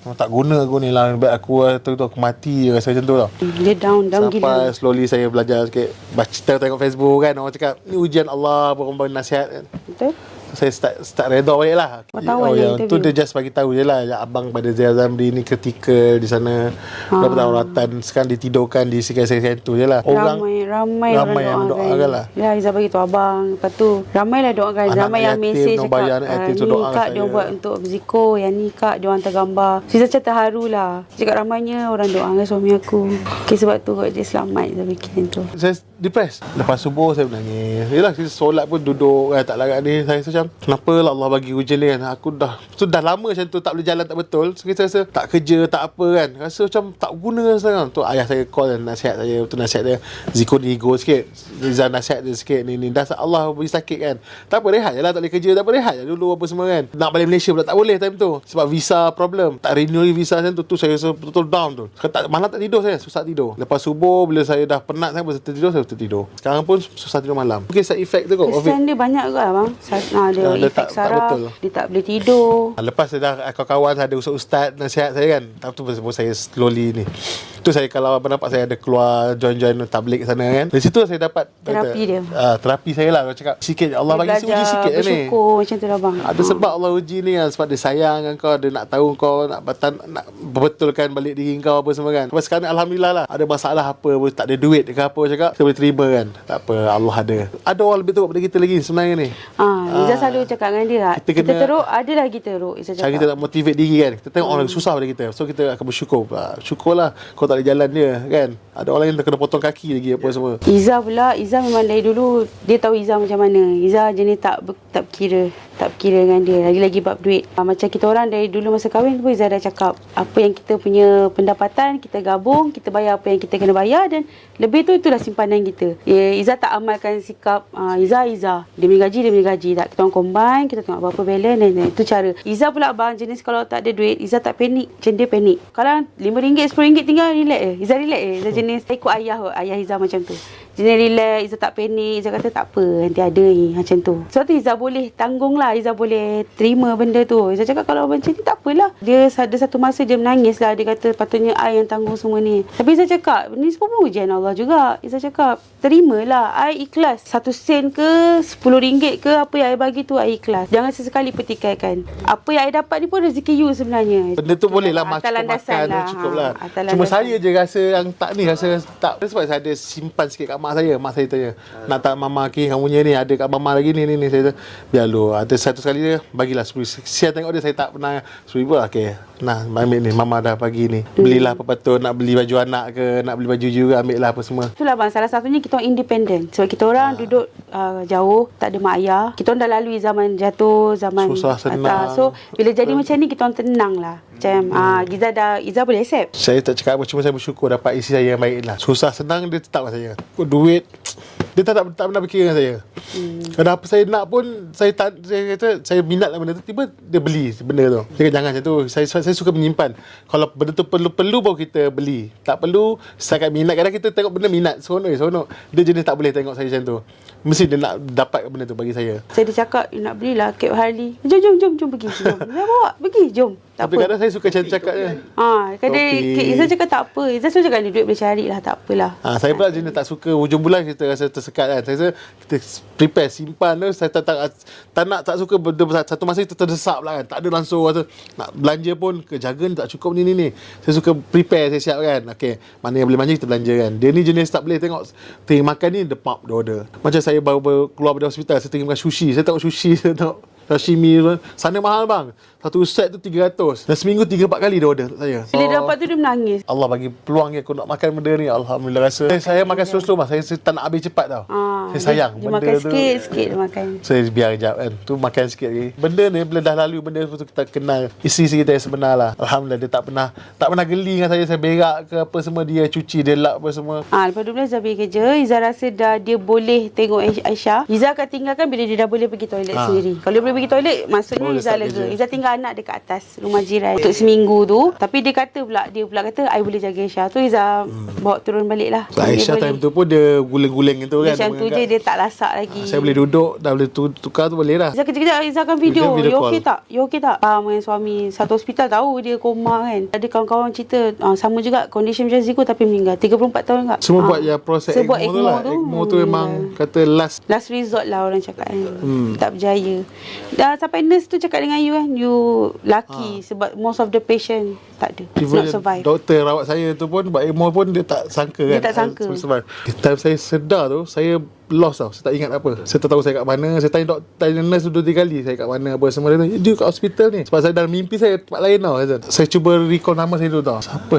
S2: tak guna aku ni lah. Baik aku mati je rasa macam tu tau.
S6: Dia down
S2: Sampai
S6: gila.
S2: slowly saya belajar sikit. Baca tengok Facebook kan, orang cakap ni ujian Allah, orang nasihat kan.
S6: Betul?
S2: Saya start redha balik lah.
S6: Wartawan yang
S2: Tu dia just bagi tahu je lah yang abang pada Zia Zamri ni ketika di sana dapat rawatan, sekarang ditidurkan di sekitar tu je lah. Orang
S6: Ramai orang
S2: yang
S6: doakan
S2: lah.
S6: Ya, Izzah bagi tu abang. Lepas tu ramai lah doakan.
S2: Anak
S6: Ramai yang
S2: yatim,
S6: mesej
S2: nak bayar anak
S6: cakap
S2: yatim tu
S6: ni
S2: doa
S6: kak dia
S2: saya.
S6: buat untuk berzikir, yang ni kak dia hantar gambar. Izzah macam terharu lah. Cakap ramainya orang doakan suami aku. Sebab tu kot dia selamat. Izzah bikin tu.
S2: Saya depressed. Lepas subuh saya menangis. Yelah, kita solat pun duduk kan, tak larat ni. Saya macam kenapa lah Allah bagi ujian ni kan. Aku dah lama macam tu, tak boleh jalan tak betul. So kita rasa tak kerja, tak apa kan. Rasa macam tak guna sekarang. Tu ayah saya call dan nasihat saya. Betul nasihat dia, zikir ego sikit. Rizal nasihat dia sikit ni. Dah Allah beri sakit kan. Tak apa, rehat je lah. Tak boleh kerja, tak apa, rehat je dulu apa semua kan. Nak balik Malaysia pula tak boleh time tu. Sebab visa problem. Tak renew visa macam tu. Tu saya rasa betul-betul down tu. Malam tak tidur saya. Susah tidur. Lepas subuh bila saya dah penat saya tertidur, saya tertidur. Sekarang pun susah tidur malam. Mungkin side effect tu kot.
S6: Kesan dia banyak kot lah bang. Dia efek saraf. Dia tak boleh tidur.
S2: Lepas saya dah kawan-kawan saya ada ustaz nasihat saya kan. Tapi tu saya slowly ni. Tu saya kalau abang nampak saya ada keluar join tabligh sana kan. Dari situ saya dapat
S6: Terapi dia.
S2: Terapi saya lah. Kalau cakap sikit Allah
S6: Dia
S2: bagi uji sikit ni.
S6: bersyukur macam tu lah bang.
S2: Ada sebab Allah uji ni kan. Sebab dia sayang kan kau. Dia nak tahu kau nak berbetulkan balik diri kau apa semua kan. Lepas sekarang Alhamdulillah lah. Ada masalah apa, tak ada duit ke apa cakap, saya boleh terima kan. Tak apa, Allah ada. Ada orang lebih teruk daripada kita lagi sebenarnya ni.
S6: Izzah selalu cakap dengan dia, kita teruk, ada lagi teruk. Izzah cakap.
S2: Cara kita nak motivate diri kan. Kita tengok orang lagi susah daripada kita. So kita akan bersyukur. Syukurlah kau tak ada jalan dia kan. Ada orang lain tak kena potong kaki lagi apa semua.
S6: Izzah pula, Izzah memang dari dulu dia tahu Izzah macam mana. Izzah jenis tak berkira dengan dia. Lagi-lagi bab duit. Macam kita orang dari dulu masa kahwin pun Izzah dah cakap, apa yang kita punya pendapatan kita gabung, kita bayar apa yang kita kena bayar dan lebih tu itulah simpanan kita. Izzah tak amalkan sikap Izzah. Dia punya gaji. Tak, kita orang combine, kita tengok berapa balance dan itu cara. Izzah pula abang jenis kalau tak ada duit, Izzah tak panik. Macam dia panik. Kalau RM5, RM10 tinggal relax Izzah relax Izzah jenis ikut ayah Izzah macam tu. Jenis relax, Izzah tak panik. Izzah kata tak apa, nanti ada ni macam tu. Sebab tu Izzah boleh tanggung lah. Izzah boleh terima benda tu. Izzah cakap kalau macam ni tak apalah. Dia ada satu masa dia menangis lah. Dia kata patutnya I yang tanggung semua ni. Tapi Izzah cakap ni semua pun ujian Allah juga. Izzah cakap terimalah. I ikhlas. 1 sen ke RM10 ke apa yang I bagi tu I ikhlas. Jangan sesekali petikaikan. Apa yang I dapat ni pun rezeki you sebenarnya.
S2: Benda tu boleh lah
S6: atas landasan
S2: makan
S6: lah.
S2: cukup lah.
S6: Atas
S2: Cuma
S6: landasan.
S2: saya je rasa yang tak ni. Rasa tak. Sebab saya ada simpan sikit kat mak mak saya tanya, nak tak mama kamu punya ni, ada kat mama lagi ni. Saya kata, biar lu. Ada satu sekali dia, bagilah 10. Saya tengok dia, saya tak pernah 10,000 lah. Okay, nah ambil ni, mama dah bagi ni. Belilah apa patut, nak beli baju anak ke, nak beli baju juga, ambil lah apa semua.
S6: Itulah bang, salah satunya kita orang independent. Sebab kita orang duduk jauh, tak ada mak ayah. Kita orang dah lalui zaman jatuh, zaman
S2: susah, senang.
S6: So bila jadi macam ni, kita orang tenang lah. Macam Izzah boleh accept.
S2: Saya tak cakap apa, cuma saya bersyukur dapat isteri saya yang baik lah. Susah senang dia tetap dengan saya. Duit dia tak pernah fikir dengan saya. Kalau apa saya nak pun, saya kata saya minat lah benda tu, tiba dia beli benda tu. Dia kata jangan macam tu. Saya suka menyimpan. Kalau benda tu perlu baru kita beli. Tak perlu setakat minat. Kadang kita tengok benda minat, seronok. Dia jenis tak boleh tengok saya macam tu. Mesti dia nak dapat benda tu bagi saya.
S6: Saya dia cakap, nak belilah Cape Harley. Jom pergi. Jom. Saya bawa pergi, jom. Tak
S2: Tapi
S6: apa.
S2: kadang saya suka cakap dia.
S6: Kadang Izzah cakap tak apa. Izzah selalu cakap ni, duit boleh cari lah, tak apalah.
S2: Saya pula jenis tak suka hujung bulan kita rasa tersekat kan. Saya kita prepare, simpan tu. Saya tak suka benda besar. Satu masa kita terdesak pula kan. Tak ada langsung rasa nak belanja pun kejaga ni tak cukup ni. Saya suka prepare, saya siap kan. Okey, mana yang boleh belanja kita belanja kan. Dia ni jenis tak boleh tengok tengok makan ni the pop dia order. Macam saya baru keluar dari hospital, saya tengok makan sushi. Saya tengok sushi, saya tengok sashimi sana mahal bang. Satu set tu 300. Dan seminggu 3-4 kali dia order saya.
S6: Bila dia dapat tu dia menangis.
S2: Allah bagi peluang ni aku nak makan benda ni. Alhamdulillah rasa. Saya makan slow-slow mas. Saya tak nak habis cepat tau. Saya sayang
S6: dia
S2: benda
S6: makan
S2: tu.
S6: sikit dia makan.
S2: Saya biar kejap kan. Tu makan sikit lagi. Benda ni bila dah lalu benda tu kita kenal isteri kita yang sebenar lah. Alhamdulillah dia tak pernah geli dengan saya. Saya berak ke apa semua dia cuci, dia lap apa semua.
S6: Lepas 2 bulan Izzah pergi kerja, Izzah rasa dah dia boleh tengok Aisyah. Izzah akan tinggalkan bila dia dah boleh pergi toilet sendiri. Kalau dia boleh pergi toilet, maksudnya
S2: Boleh
S6: Izzah
S2: start
S6: lega.
S2: kerja.
S6: Izzah tinggal anak dekat atas rumah jiran untuk seminggu tu. Tapi dia pula kata I boleh jaga Aisyah. Tu Izzah bawa turun balik lah.
S2: So, Aisyah time tu pun dia guling-guling gitu kan.
S6: Macam tu je, dia tak lasak lagi.
S2: Saya boleh duduk, dah boleh tukar tu boleh dah.
S6: Izzah kejap-kejap Izzah akan video.
S2: Video
S6: You
S2: call.
S6: okey tak? You okey tak? Dengan suami satu hospital tahu dia koma kan. Ada kawan-kawan cerita sama juga condition macam Ziko tapi meninggal. 34 tahun tak?
S2: Semua buat yang proses
S6: Semua
S2: ECMO tu lah. ECMO tu memang kata last.
S6: Last resort lah orang cakap kan. Tak berjaya. Dah sampai nurse tu cakap dengan you kan, you lucky sebab most of the patient tak ada.
S2: Even
S6: Not survive.
S2: doktor rawat saya tu pun buat ECMO pun dia tak sangka kan.
S6: Dia tak sangka.
S2: Sebab time saya sedar tu saya lost tau. Saya tak ingat apa. Saya tak tahu saya kat mana. Saya tanya nurse 2-3 kali saya kat mana apa semua. Dia kat hospital ni. Sebab saya dalam mimpi saya tempat lain tau. Saya cuba recall nama saya dulu tau. Siapa?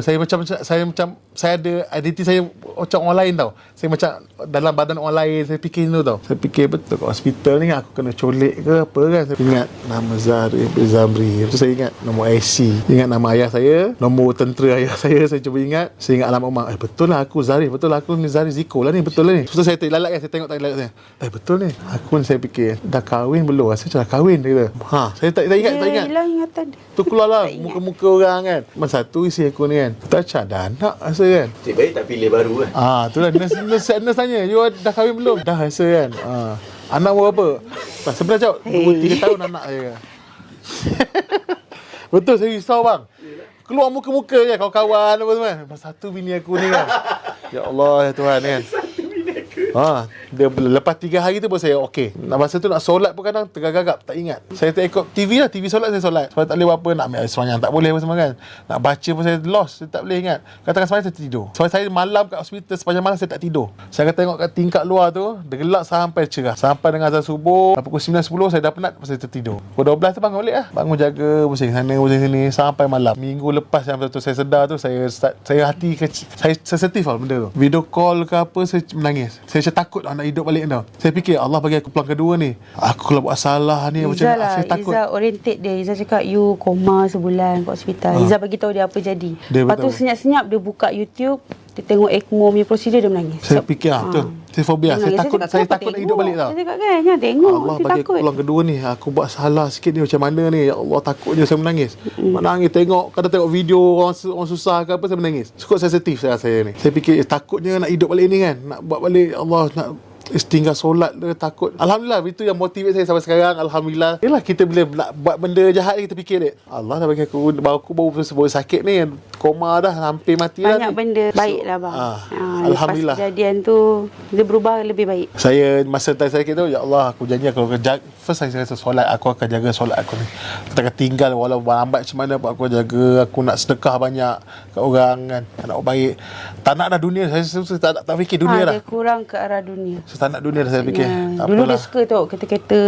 S2: Saya ada identiti saya macam orang lain tau. Saya macam dalam badan orang lain. Saya fikir dulu tau. Saya fikir betul kat hospital ni aku kena colek ke apa kan. Saya ingat nama Zamri. Lepas tu saya ingat nombor IC. Ingat nama ayah saya. Nombor tentera ayah saya. Saya cuba ingat. Saya ingat alamat mak. Betul lah aku Zarif. Betul lah aku ni Zarif Ziko lah ni. Betul lah ni. Lepas tu saya terlalat kan. Saya tengok saya. Betul ni. Aku ni saya fikir dah kahwin belum? Saya dah kahwin dia kata. Saya tak ingat.
S6: Hilang ingatan dia.
S2: Tu keluarlah muka-muka orang kan. Masa satu isi aku ni kan. Tak macam dah anak rasa kan.
S7: Cik baik tak pilih baru kan.
S2: Itulah nurse tanya, you dah kahwin belum? Dah rasa kan. Anak berapa? Sebenarnya jauh 2-3 tahun anak saya. Betul saya risau bang. Keluar muka-muka je kawan-kawan apa semua. Masa satu bini aku ni kan. Ya Allah ya Tuhan kan. Dia lepas 3 hari tu pun saya okey. Masa tu nak solat pun kadang tergagap tak ingat. Saya tak ikut TV lah, TV solat saya solat. Sebab tak boleh buat apa, nak ambil air semayang tak boleh apa semua kan. Nak baca pun saya lost, saya tak boleh ingat. Katakan semayang saya tidur. Sebab saya malam kat hospital sepanjang malam saya tak tidur. Saya akan tengok kat tingkat luar tu, dia gelap sampai cerah. Sampai dengan azan subuh, pukul 9.10 saya dah penat, saya tertidur. Pukul 12 tu bangun balik lah. Bangun jaga, pusing sana, pusing sini sampai malam. Minggu lepas yang betul-betul saya sedar tu, saya hati kecil. Saya sensitif lah benda tu. Video call ke apa, saya menangis. Saya macam takut nak hidup balik tau. Saya fikir Allah bagi aku peluang kedua ni. Aku kalau buat salah ni macam saya takut.
S6: Izzah orientate dia. Izzah cakap you koma sebulan kat hospital. Izzah bagi tahu dia apa jadi. Lepas tu senyap-senyap dia buka YouTube, dia tengok ECMO punya prosedur, dia menangis.
S2: Saya fikir betul. Saya fobia. Saya takut nak hidup balik tau.
S6: Saya cakap kan, jangan tengok.
S2: Allah bagi aku peluang kedua ni. Aku buat salah sikit ni macam mana ni. Ya Allah takutnya saya menangis. Menangis tengok. Kadang tengok video orang susah ke apa saya menangis. Cukup sensitif saya ni. Saya fikir takutnya nak hidup balik ni kan. Nak buat balik Allah nak tinggal solat dia takut. Alhamdulillah itu yang motivate saya sampai sekarang. Alhamdulillah. Yalah kita bila nak buat benda jahat ni kita fikir dia. Allah dah bagi aku baru sakit ni koma dah, hampir mati dah
S6: Banyak
S2: ni.
S6: benda baik lah bang.
S2: Alhamdulillah.
S6: Lepas kejadian tu, dia berubah lebih baik.
S2: Saya masa time saya tu, ya Allah, aku janji kalau kerja first saya rasa solat, aku akan jaga solat aku ni. Aku takkan tinggal walau lambat macam mana pun aku jaga. Aku nak sedekah banyak kat orang kan, nak baik. Tak nak dah dunia, saya tak fikir dunia dah.
S6: Dia kurang ke arah dunia.
S2: Saya tak nak dunia dah, saya fikir. Tak
S6: Dulu
S2: apalah.
S6: dia suka tengok kereta-kereta.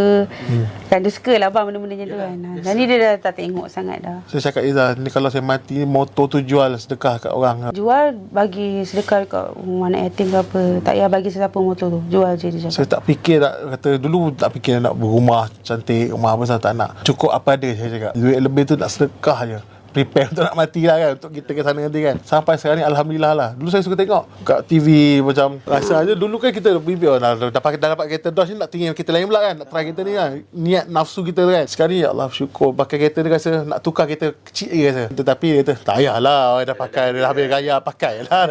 S6: Kan dia suka lah bang benda-benda macam tu kan. Dan ni dia dah tak tengok sangat dah.
S2: Saya cakap Izzah, ni kalau saya mati, motor tu jual sedekah kat orang.
S6: Jual bagi sedekah kat rumah anak yatim ke apa. Tak payah bagi sesiapa motor tu. Jual je dia cakap.
S2: Saya tak fikir tak, kata dulu tak fikir nak berumah cantik, rumah besar, tak nak. Cukup apa ada, saya cakap. Duit lebih tu nak sedekah je. Prepare untuk nak mati lah kan, untuk kita ke sana nanti kan. Sampai sekarang ni Alhamdulillah lah. Dulu saya suka tengok kat TV macam rasa aja. Dulu kan kita mimpi dah dapat kereta Dodge ni, nak tinggal kita lain pula kan, nak try kita ni kan, niat nafsu kita kan. Sekarang ni ya Allah syukur pakai kereta ni, rasa nak tukar kereta kecil je rasa. Tetapi dia kata tak payahlah, dah pakai, dah habis gaya pakai lah.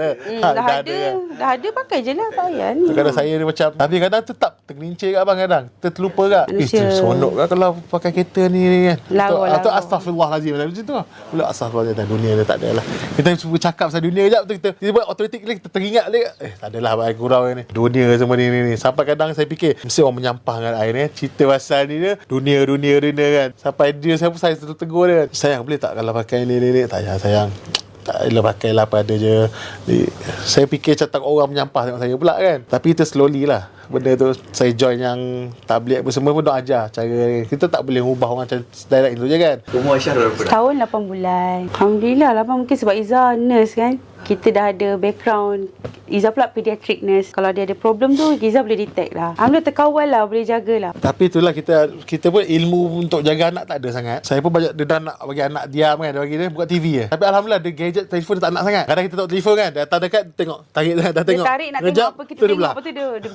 S6: Dah ada pakai je lah, tak payah ni.
S2: Kadang saya ni macam, tapi kadang tetap tergelincir kat abang, kadang terlupa kat
S6: Manusia.
S2: Seronok kan kalau pakai kereta ni kan.
S6: Lagu.
S2: Atau astaghfirullahalazim macam tu. Pula astaghfirullahalazim, dunia ni tak ada lah. Kita cuba cakap pasal dunia kejap tu, kita buat automatically kita teringat balik, tak adalah abang gurau ni. Dunia semua ni. Sampai kadang saya fikir mesti orang menyampah dengan air ni, cerita pasal ni dia, dunia kan. Sampai dia saya tegur dia, sayang boleh tak kalau pakai ni. Tak payah sayang, tak elok pakailah apa ada je. Saya fikir macam orang menyampah tengok saya pula kan. Tapi itu slowly lah benda tu. Saya join yang tabligh apa semua pun dah ajar cara. Kita tak boleh ubah orang macam direct tu je kan.
S7: Umur Aisyah berapa dah?
S6: Tahun 8 bulan. Alhamdulillah lah bang. Mungkin sebab Izzah nurse kan. Kita dah ada background. Izzah pula pediatric nurse. Kalau dia ada problem tu, Izzah boleh detect lah. Alhamdulillah terkawal lah, boleh jaga lah.
S2: Tapi itulah kita pun ilmu untuk jaga anak tak ada sangat. Saya pun banyak, dia dah nak bagi anak diam kan, dia bagi dia buka TV je. Tapi Alhamdulillah dia gadget, telefon dia tak nak sangat. Kadang kita tengok telefon kan, dia datang dekat tengok, tarik dah
S6: Dia
S2: tengok.
S6: tarik nak
S2: Kejap,
S6: tengok apa kita
S2: tu dia
S6: tengok
S2: belah.
S6: apa tu dia pergi.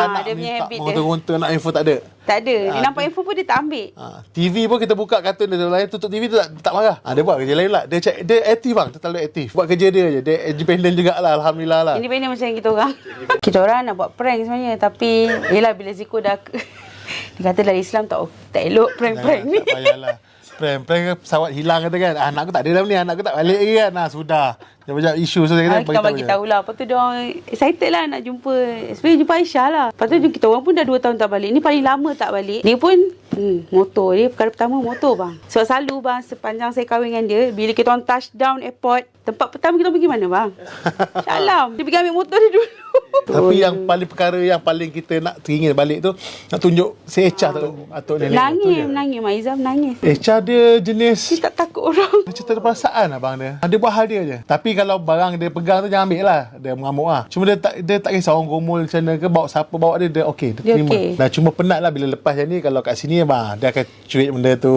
S2: Tak nak
S6: Dia
S2: ni,
S6: punya
S2: tak
S6: habit
S2: mau
S6: dia.
S2: ronta nak info tak ada.
S6: Tak ada. Dia nampak info pun dia tak ambil.
S2: TV pun kita buka kartun dia lain, tutup TV tu tak marah. Dia buat kerja lain lah. Dia aktif bang, dia terlalu aktif. Buat kerja dia je. Dia independent jugalah, Alhamdulillah lah.
S6: Independent macam kita orang. Kita orang nak buat prank sebenarnya. Tapi yelah bila Ziko dah dia kata dalam Islam tak elok prank-prank ni.
S2: Tak payahlah. Prank pesawat hilang kata kan. Anak aku tak ada dalam ni, anak aku tak balik lagi kan. Sudah. Macam isu so kita
S6: Kita bagi tahulah. Lepas tu dia orang excited lah nak jumpa. Sebenarnya jumpa Aisyah lah. Lepas tu kita orang pun dah 2 tahun tak balik. Ni paling lama tak balik. Dia pun motor. Dia perkara pertama motor bang. Sebab selalu bang, sepanjang saya kahwin dengan dia, bila kita orang touchdown airport, tempat pertama kita pergi mana bang? Salam. Dia pergi ambil motor dia dulu.
S2: Tapi yang paling perkara yang paling kita nak teringin balik tu, nak tunjuk si Echa tu atuk nenek.
S6: Menangis Mak Izzah menangis.
S2: Echa dia jenis,
S6: Dia tak takut orang.
S2: dia cerita perasaan abang dia. Dia buat hal dia je. Tapi kalau barang dia pegang tu jangan ambil lah. Dia mengamuk lah. Cuma dia tak kisah orang gomol macam mana ke, bawa siapa bawa dia okey. Dia terima.
S6: okey.
S2: Nah, cuma penat lah bila lepas macam ni, kalau kat sini bang, dia akan cuit benda tu.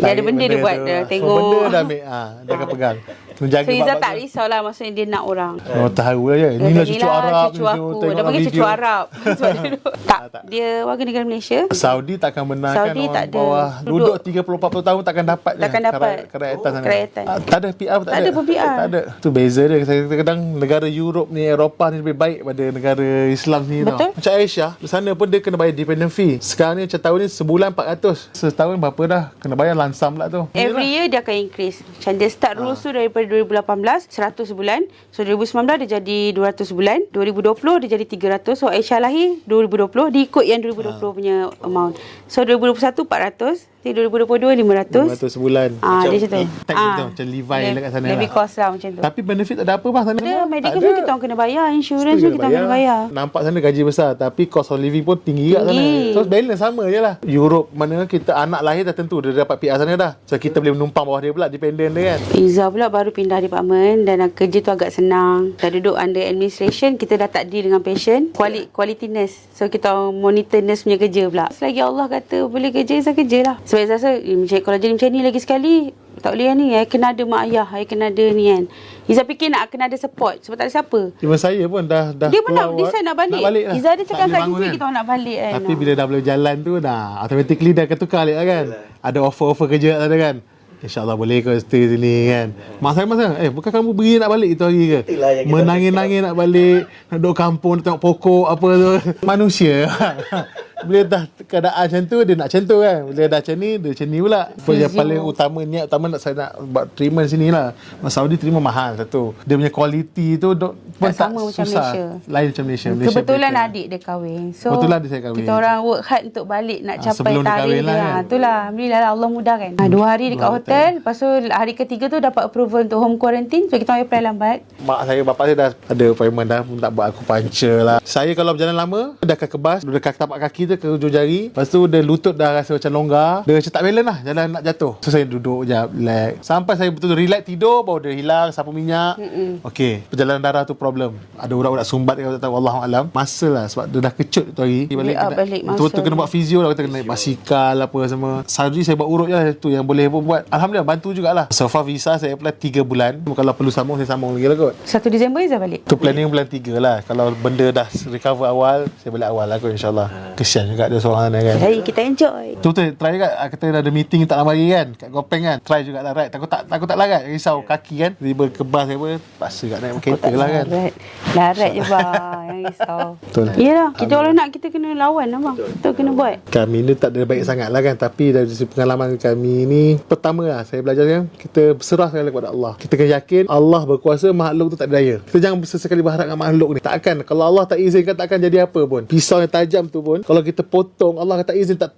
S6: Dia ada benda dia buat,
S2: tu.
S6: dia tengok.
S2: So, benda dah ambil. Dia akan pegang. Menjaga
S6: So Izzah
S2: bab-bab
S6: tak
S2: tu.
S6: risaulah, maksudnya dia nak orang.
S2: Oh, tahu lah je. Inilah cucu Arab.
S6: cucu aku. Dia panggil cucu Arab. Sebab dia duduk. Tak, dia warga negara Malaysia.
S2: Saudi takkan benarkan
S6: Saudi
S2: orang
S6: tak ada.
S2: bawah duduk 30-40 tahun takkan dapat
S6: Takkan dapat
S2: kerakyatan sana.
S6: kerakyatan.
S2: Tak ada PR pun tak ada.
S6: Tak ada pun PR.
S2: Tak ada. Tu beza dia. Saya kadang negara Europe ni, Eropah ni lebih baik pada negara Islam ni.
S6: Betul.
S2: Tau. Macam Aisyah, di sana pun dia kena bayar dependent fee. Sekarang ni macam tahun ni sebulan 400. Setahun berapa dah? Kena bayar lansam pula tu.
S6: Every year dia akan increase. Macam dia start rules tu daripada 2018 100 sebulan. So 2019 dia jadi 200 sebulan. 2020 dia jadi 300. So Aisyah lahir 2020, dia ikut yang 2020 punya amount. So 2021 400. 2022 500
S2: sebulan.
S6: Dia macam tu.
S2: Macam Levi dekat sana
S6: Lebih
S2: lah.
S6: cost lah macam tu.
S2: Tapi benefit tak ada apa bang sana.
S6: Ada
S2: bang?
S6: medical
S2: Tak
S6: pun
S2: ada.
S6: kita orang kena bayar, insurance pun kita orang kena bayar.
S2: Nampak sana gaji besar tapi cost of living pun tinggi kat sana.
S6: Tinggi.
S2: So balance sama je lah. Europe mana kita anak lahir dah tentu dia dapat PR sana dah. So kita boleh menumpang bawah dia pula, dependent dia kan.
S6: Izzah pula baru pindah department dan kerja tu agak senang. Dah duduk under administration, kita dah tak deal dengan patient. Quality nurse. So kita monitor nurse punya kerja pula. Selagi Allah kata boleh kerja, Izzah kerja lah. Sebab Izzah rasa kalau jadi macam ni lagi sekali, tak boleh ni. Kena ada mak ayah, kena ada ni kan. Izzah fikir nak kena ada support sebab tak ada siapa.
S2: Cuma saya pun dah
S6: Dia pun nak decide nak balik.
S2: lah.
S6: Izzah dia cakap
S2: Tak
S6: kat
S2: boleh bangun
S6: Izzah kita orang nak balik kan.
S2: Tapi bila dah boleh jalan tu dah automatically dah ketukar balik lah kan. Ada offer-offer kerja kat sana kan. InsyaAllah boleh kau stay sini kan. Mak saya bukan kamu beri nak balik itu hari ke? Menangis-nangis nak balik, nak duduk kampung, nak tengok pokok apa tu. Manusia. Bila dah keadaan macam tu, dia nak macam tu kan. Bila dah macam ni, dia macam ni pula. Yang paling utama, niat utama saya nak buat treatment sini lah. Saudi treatment mahal satu. Dia punya quality tu pun tak
S6: sama macam
S2: susah.
S6: Malaysia.
S2: Lain macam Malaysia.
S6: Kebetulan
S2: better.
S6: adik dia kahwin. So
S2: Kebetulan dia saya kahwin.
S6: kita orang work hard untuk balik nak capai
S2: sebelum dia
S6: tarikh
S2: kahwin
S6: dia.
S2: lah kan.
S6: Itulah, alhamdulillah lah, Allah mudahkan. 2 hari dekat hotel, lepas tu hari ketiga tu dapat approval untuk home quarantine. So kita orang apply lambat.
S2: Mak saya, bapak saya dah ada appointment dah nak buat aku puncture lah. Saya kalau berjalan lama, dah kebas, dekat tapak kaki tu ke hujung jari. Lepas tu dia lutut dah rasa macam longgar. Dia macam tak balance lah, jalan nak jatuh. So saya duduk je, relax. Sampai saya betul-betul relax tidur, baru dia hilang, sapu minyak. Okey, perjalanan darah tu problem. Ada urat-urat sumbat dia, tak tahu, Wallahualam. Masa lah, sebab dia dah kecut tu hari.
S6: Balik
S2: Betul-betul kena buat fizio lah, kita kena naik basikal apa semua. Surgery saya buat urut je lah, tu yang boleh pun buat. Alhamdulillah, bantu jugalah. So far visa saya apply 3 bulan. Kalau perlu sambung, saya sambung lagi lah kot.
S6: 1 Disember Izzah balik.
S2: Tu planning bulan 3 lah. Kalau benda dah recover awal, saya balik awal lah kot, insyaAllah. Kesian juga dia seorang sana kan.
S6: Jadi kita enjoy.
S2: Tu try juga. Kita ada meeting tak lama lagi kan, kat Gopeng kan. Try jugalah ride. Takut tak larat, risau kaki kan. Tiba kebas apa, paksa kat naik kereta lah kan.
S6: Larat je bang, yang risau.
S2: Betul.
S6: Yelah, kita orang nak, kita kena lawan lah bang. Kita kena buat.
S2: Kami ni tak ada baik sangat lah kan. Tapi dari sisi pengalaman kami ni, pertama lah saya belajar kan, kita berserah sekali kepada Allah. Kita kena yakin Allah berkuasa, makhluk tu tak ada daya. Kita jangan sesekali berharap dengan makhluk ni. Takkan, kalau Allah tak izinkan, takkan jadi apa pun. Pisau yang tajam tu pun, kalau kita potong, Allah tak izin, tak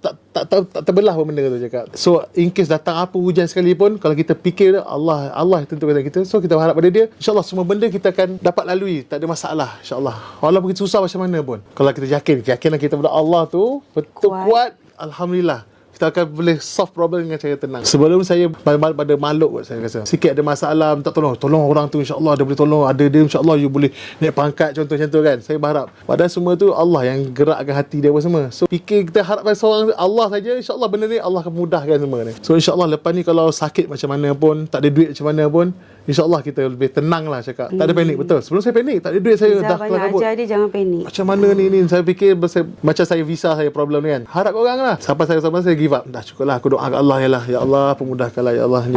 S2: terbelah pun benda tu cakap. So in case datang apa hujan sekalipun, kalau kita fikir Allah yang tentukan kita, so kita berharap pada dia, insyaAllah semua benda kita akan dapat lalui, tak ada masalah insyaAllah. Walaupun kita susah macam mana pun, kalau kita keyakinan kita pada Allah tu betul kuat, alhamdulillah kita akan boleh solve problem dengan cara tenang. Sebelum saya pada makhluk kot, saya rasa sikit ada masalah, minta tolong orang tu, insyaAllah dia boleh tolong, ada dia insyaAllah you boleh naik pangkat, contoh macam tu kan. Saya berharap padahal semua tu Allah yang gerakkan hati dia apa semua. So fikir kita harap pada seorang Allah saja, insyaAllah benda ni Allah akan mudahkan semua ni. So insyaAllah lepas ni kalau sakit macam mana pun, tak ada duit macam mana pun, InsyaAllah kita lebih tenang lah cakap. Tak ada panik, betul. Sebelum saya panik, tak ada duit, saya dah kelar kabut.
S6: Ajar dia jangan panik.
S2: Macam mana ni saya fikir macam saya visa saya problem ni kan. Harap orang lah. Sampai saya give up. Dah cukup lah. Aku doa kat Allah lah. Ya Allah, pemudahkanlah ya Allah ni.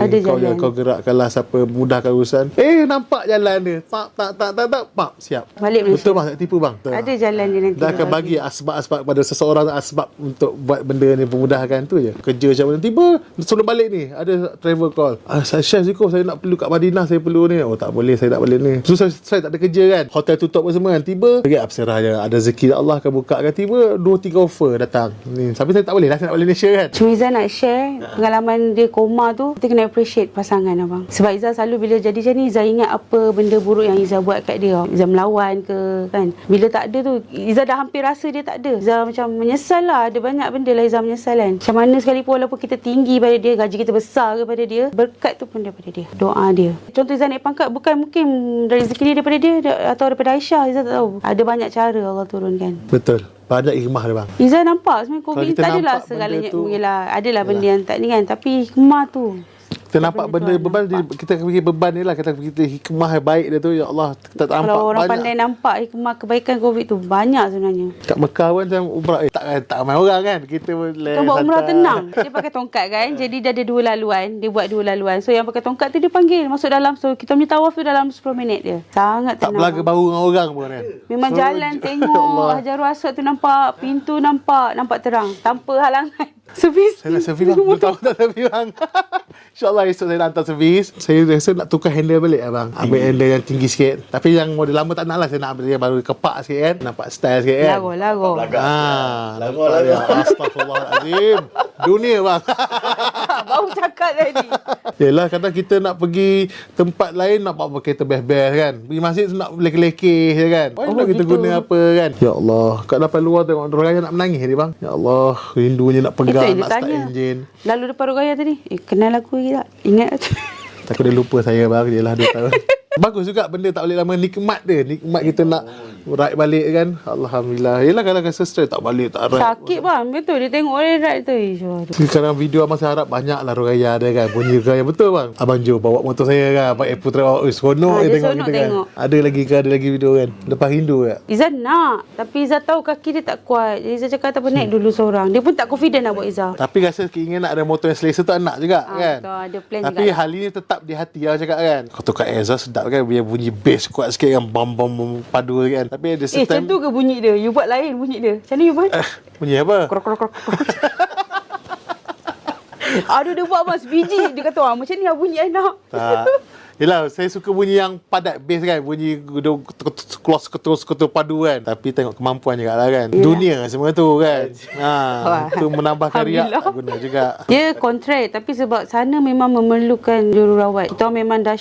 S2: Kau gerakkanlah siapa, mudahkan urusan. Nampak jalan dia. Tak. Siap.
S6: Balik Malaysia.
S2: Betul bang, tak tipu bang. Betul.
S6: Ada jalan dia nanti.
S2: Dah akan bagi asbab-asbab pada seseorang, asbab untuk buat benda ni, pemudahkan tu je. Kerja macam mana. Tiba sebelum balik ni ada travel call. Chef Ziko, saya nak perlu kat Madinah, saya perlu ni. Oh tak boleh, saya tak balik ni. So saya tak ada kerja kan, hotel tutup pun semua kan. Tiba lagi Apsirah je, ada rezeki Allah akan buka kan. Tiba 2-3 offer datang ni. Tapi saya tak boleh lah, saya nak balik Malaysia kan.
S6: Cuma Izzah nak share pengalaman dia koma tu. Kita kena appreciate pasangan abang. Sebab Izzah selalu bila jadi macam ni, Izzah ingat apa benda buruk yang Izzah buat kat dia. Izzah melawan ke kan. Bila tak ada tu, Izzah dah hampir rasa dia tak ada. Izzah macam menyesal lah. Ada banyak benda lah Izzah menyesal kan. Macam mana sekalipun, walaupun kita tinggi pada dia, gaji kita besar kepada dia, berkat tu pun daripada dia, doa dia. Contoh Izzah naik pangkat, bukan mungkin dari rezeki ni daripada dia atau daripada Aisyah. Izzah tak tahu. Ada banyak cara Allah turunkan.
S2: Betul. Banyak hikmah dia bang.
S6: Izzah nampak sebenarnya COVID ni tak adalah segalanya. Adalah benda yang tak ni kan. Tapi hikmah tu,
S2: kita nampak benda beban, kita fikir beban ni lah. Kita fikir hikmah yang baik dia tu, ya Allah, kita tak nampak.
S6: kalau orang
S2: banyak.
S6: pandai nampak hikmah kebaikan COVID tu, banyak sebenarnya.
S2: Kat Mekah pun macam umrah, tak ramai orang kan. Kita boleh
S6: Kan buat umrah tenang. Dia pakai tongkat kan. Jadi dia ada 2 laluan. Dia buat 2 laluan. So yang pakai tongkat tu dia panggil masuk dalam. So kita punya tawaf tu dalam 10 minit dia. Sangat
S2: tak
S6: tenang.
S2: belaga bau dengan orang pun kan.
S6: Memang jalan tengok Hajarul Aswad tu nampak, pintu nampak terang tanpa halangan. Servis.
S2: Saya nak servis bang. Belum tahu tak servis bang. InsyaAllah esok saya nak hantar servis. Saya rasa nak tukar handle balik lah bang. Ambil handle yang tinggi sikit. Tapi yang model lama tak nak lah. Saya nak ambil yang baru kepak sikit kan. Nampak style sikit kan.
S6: Lagu.
S2: Lagu. Astagfirullahaladzim. Dunia bang.
S6: Baru cakap tadi.
S2: Yelah, kadang kita nak pergi tempat lain, nak pakai kereta best-best kan. Pergi masjid nak leke-leke je kan. Nak kita guna apa kan. Ya Allah, kat depan luar tengok orang raya nak menangis ni bang. Ya Allah, rindunya nak pegang, nak start enjin.
S6: Lalu depan Raya tadi, kenal aku lagi tak? Ingat?
S2: Takut dia lupa saya bang. Dia lah 2 tahun. Bagus juga benda tak balik lama. Nikmat dia. Nikmat kita nak ride balik kan. Alhamdulillah. Yelah kalau rasa stress tak balik, tak ride.
S6: Sakit bang. Betul. Dia tengok orang ride tu.
S2: Sekarang video abang saya harap banyak lah raya ada kan. Bunyi raya betul bang. Abang Jo bawa motor saya kan. Abang Apple travel. Seronok dia tengok kita kan. Ada lagi video kan. Lepas rindu kan.
S6: Izzah nak. Tapi Izzah tahu kaki dia tak kuat. Jadi Izzah cakap tak apa naik dulu seorang. Dia pun tak confident nak buat Izzah.
S2: Tapi rasa keinginan nak ada motor yang selesa tu nak juga kan.
S6: Betul. Ada plan
S2: tapi
S6: juga.
S2: hal ini tetap di hati lah cakap kan. Kau tukar Air sedap tak kan biar bunyi bass kuat sikit kan, bam padu kan. Tapi ada
S6: macam
S2: time
S6: tu ke bunyi dia? You buat lain bunyi dia. Macam ni you buat?
S2: bunyi apa?
S6: Krok krok krok. Aduh dia buat mas biji. Dia kata macam ni lah bunyi I nak.
S2: Tak. Yelah, saya suka bunyi yang padat bass kan. Bunyi ketul padu kan. Tapi tengok kemampuan juga lah kan. Dunia semua tu kan. Tu menambahkan riak guna juga.
S6: Dia kontrak tapi sebab sana memang memerlukan jururawat. Kita memang dah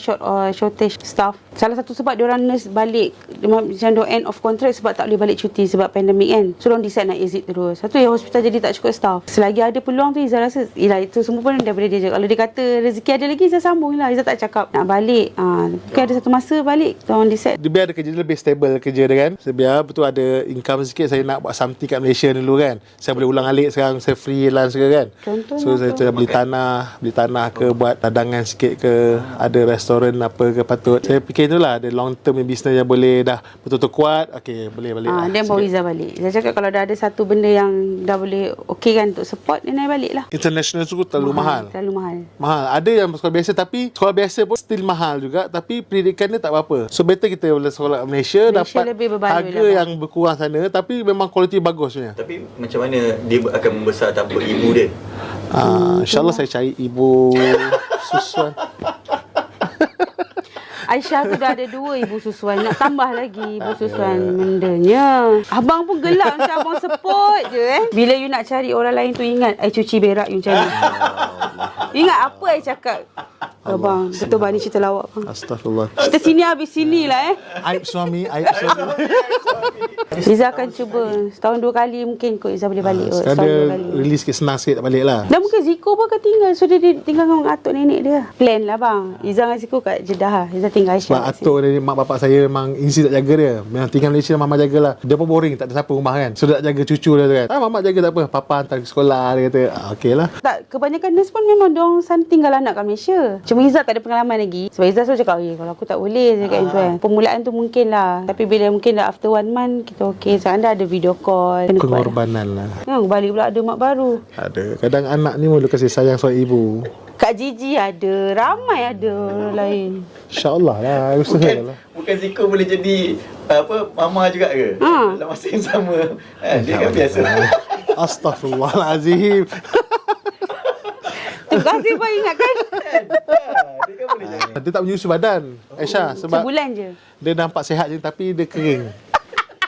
S6: shortage staff. Salah satu sebab diorang nurse balik macam diorang end of contract sebab tak boleh balik cuti sebab pandemik kan. So diorang decide nak exit terus. Satu yang hospital jadi tak cukup staff. Selagi ada peluang tu Izzah rasa itu semua pun daripada dia je. Kalau dia kata rezeki ada lagi Izzah sambung lah. Izzah tak cakap nak balik. Mungkin ada satu masa balik diorang decide.
S2: Dia biar ada kerja dia lebih stable kerja dia kan. Saya biar betul ada income sikit. Saya nak buat something kat Malaysia dulu kan. Saya boleh ulang alik sekarang. Saya freelance ke kan.
S6: Contohnya
S2: so saya beli tanah ke, buat cadangan sikit ke, ada restoran apa ke patut. Saya fikir itulah ada long term business yang boleh dah betul-betul kuat. Okey, boleh balik lah.
S6: Then bawa Izzah balik. Izzah cakap kalau dah ada satu benda yang dah boleh okey kan untuk support, dia naik balik lah.
S2: International tu terlalu mahal.
S6: Terlalu mahal.
S2: Mahal. Ada yang sekolah biasa tapi sekolah biasa pun still mahal juga, tapi pendidikan dia tak berapa. So better kita boleh sekolah Malaysia dapat
S6: lebih berbaloi
S2: harga
S6: lah,
S2: yang berkurang sana tapi memang kualiti bagus punya.
S9: Tapi macam mana dia akan membesar tanpa ibu dia?
S2: InsyaAllah saya cari ibu susuan.
S6: Aisyah tu dah ada 2 ibu susuan. Nak tambah lagi ibu susuan bendanya. Abang pun gelak macam abang support je Bila you nak cari orang lain tu ingat I cuci berak you cari. Ingat apa I cakap. Abang, betul bang ni cerita lawak bang.
S2: Astagfirullah.
S6: Cerita sini habis sini lah
S2: Aib suami, aib suami.
S6: Izzah akan cuba setahun 2 kali mungkin kot Izzah boleh balik.
S2: Sekarang dia release sikit, senang sikit balik lah.
S6: Dan mungkin Ziko pun akan tinggal. So dia tinggal dengan atuk nenek dia. Plan lah bang. Izzah dengan Ziko kat Jeddah lah. Izzah tinggal Aisyah.
S2: Sebab atuk dia, mak bapak saya memang isi tak jaga dia. Memang tinggal Malaysia mama jagalah. Dia pun boring, tak ada siapa rumah kan. So dia nak jaga cucu dia tu kan. Mama jaga tak apa. Papa hantar ke sekolah, dia kata okey lah.
S6: Tak, kebanyakan nurse pun memang diorang tinggal anak kat Malaysia. Cuma Izzah tak ada pengalaman lagi. Sebab Izzah selalu cakap, kalau aku tak boleh cakap tu kan. Permulaan tu mungkin lah. Tapi bila mungkin dah after 1 month, kita okey. So anda ada video call.
S2: Pengorbanan lah.
S6: Balik pula ada mak baru.
S2: Ada. Kadang anak ni mula kasih sayang seorang ibu.
S6: Kak Gigi ada. Ramai ada orang lain.
S2: InsyaAllah lah. Usaha lah.
S9: Bukan Ziko boleh jadi mama juga ke? Dalam masa yang sama. Dia kan biasa.
S2: Astaghfirullahalazim.
S6: Terima kasih Pak ingatkan.
S9: Dia kan boleh jadi.
S2: Dia tak menyusu badan Aisyah sebab
S6: Sebulan je.
S2: dia nampak sihat je tapi dia kering.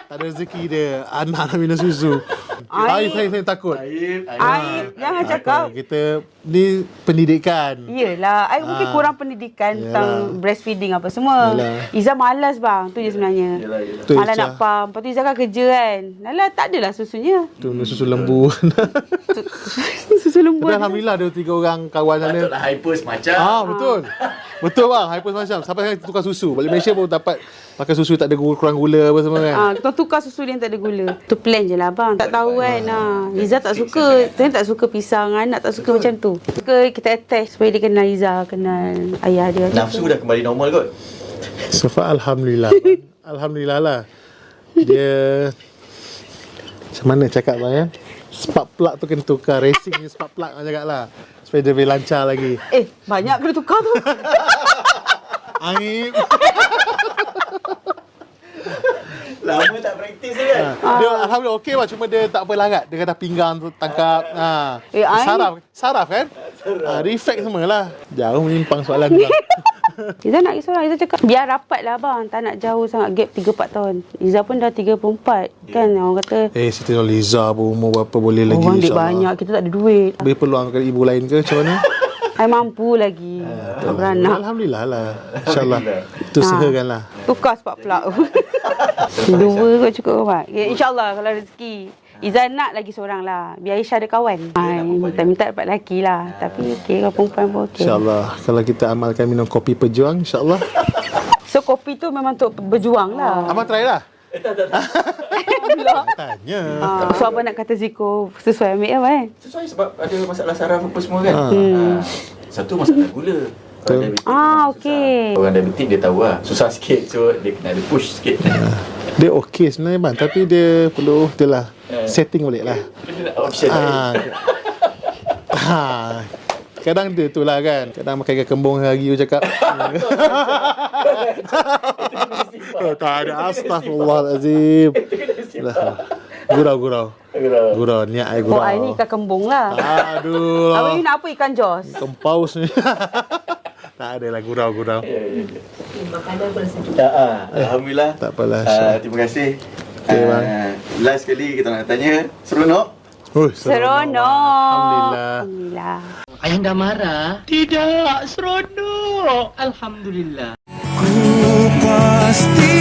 S2: Tak ada rezeki dia. Anak nak minum susu. Saya takut.
S6: Aib. Jangan cakap.
S2: Kita ni pendidikan.
S6: Yelah, I mungkin kurang pendidikan tentang breastfeeding apa semua. Izzah malas bang, tu je sebenarnya. Malas nak pump. Lepas tu Izzah kan kerja kan. Alah, tak adalah susunya.
S2: Tu susu lembu.
S6: Susu lembu.
S2: Tapi alhamdulillah ada 3 orang kawan sana.
S9: Patutlah hyper semacam.
S2: Betul. Betul bang, hyper macam. Sampai sekarang kita tukar susu. Balik Malaysia pun dapat makan susu tak ada kurang gula apa semua kan.
S6: Kita tukar susu dia yang tak ada gula. Tu plan je lah bang. Tak tahu kan. Izzah tak suka. Saya tak suka pisang. Anak tak suka macam tu. Suka kita attach supaya dia kenal Izzah, kenal ayah dia.
S9: Nafsu dah kembali normal kot.
S2: So far alhamdulillah. Alhamdulillah lah. Dia macam mana cakap bang ya? Spark plug tu kena tukar. Racing ni spark plug lah cakap lah. Supaya dia boleh lancar lagi.
S6: Banyak kena tukar tu.
S2: Aib.
S9: Lama tak praktis tu kan?
S2: Dia alhamdulillah okey lah. Cuma dia tak apa larat. Dia kata pinggang tu tangkap. Saraf kan? Reflect semua lah. Jauh menyimpang soalan tu lah.
S6: Izzah nak risau lah. Izzah cakap biar rapat lah bang. Tak nak jauh sangat gap 3-4 tahun. Izzah pun dah 34 kan. Orang kata
S2: Siti Nurhaliza pun umur berapa boleh lagi
S6: orang duit
S2: insyaAllah.
S6: banyak. Kita tak ada duit.
S2: Beri peluang kepada ibu lain ke macam mana?
S6: I mampu lagi. Tak beranak.
S2: Alhamdulillah lah. InsyaAllah. Itu usahakan lah.
S6: Tukar spark plug. 2 kot cukup Pak. InsyaAllah kalau rezeki. Izzah nak lagi seorang lah. Biar Aisyah ada kawan. Minta dapat lelaki lah. Tapi okey, kalau perempuan pun okey.
S2: InsyaAllah. Kalau kita amalkan minum kopi pejuang, insyaAllah.
S6: So kopi tu memang untuk berjuang lah.
S2: Abang try lah.
S6: Alhamdulillah.
S2: Tanya.
S6: So abang nak kata Ziko sesuai ambil apa kan?
S9: Sesuai sebab ada masalah saraf apa semua kan. Satu masalah gula.
S6: Okey.
S9: Orang diabetik dia tahu lah. Susah sikit. So dia kena ada push sikit.
S2: Dia okey sebenarnya bang. Tapi dia perlu dia lah setting balik lah.
S9: Dia nak option lain.
S2: Kadang dia tu lah kan. Kadang makan ikan kembung hari you cakap. Oh, tak ada. Astaghfirullahalazim. Gurau. Niat air
S6: Oh,
S2: gurau.
S6: I ni ikan kembung lah.
S2: Aduh.
S6: Abang you nak apa ikan jos?
S2: Ikan paus ni. Tak ada lah gurau.
S8: Makanan pun sejuk.
S9: Alhamdulillah.
S2: Tak apalah.
S9: Terima kasih.
S2: Okay, bang.
S9: Last sekali kita nak tanya, seronok?
S6: Seronok.
S2: Alhamdulillah.
S5: Ayah dah marah? Tidak, seronok. Alhamdulillah.
S10: Ku pasti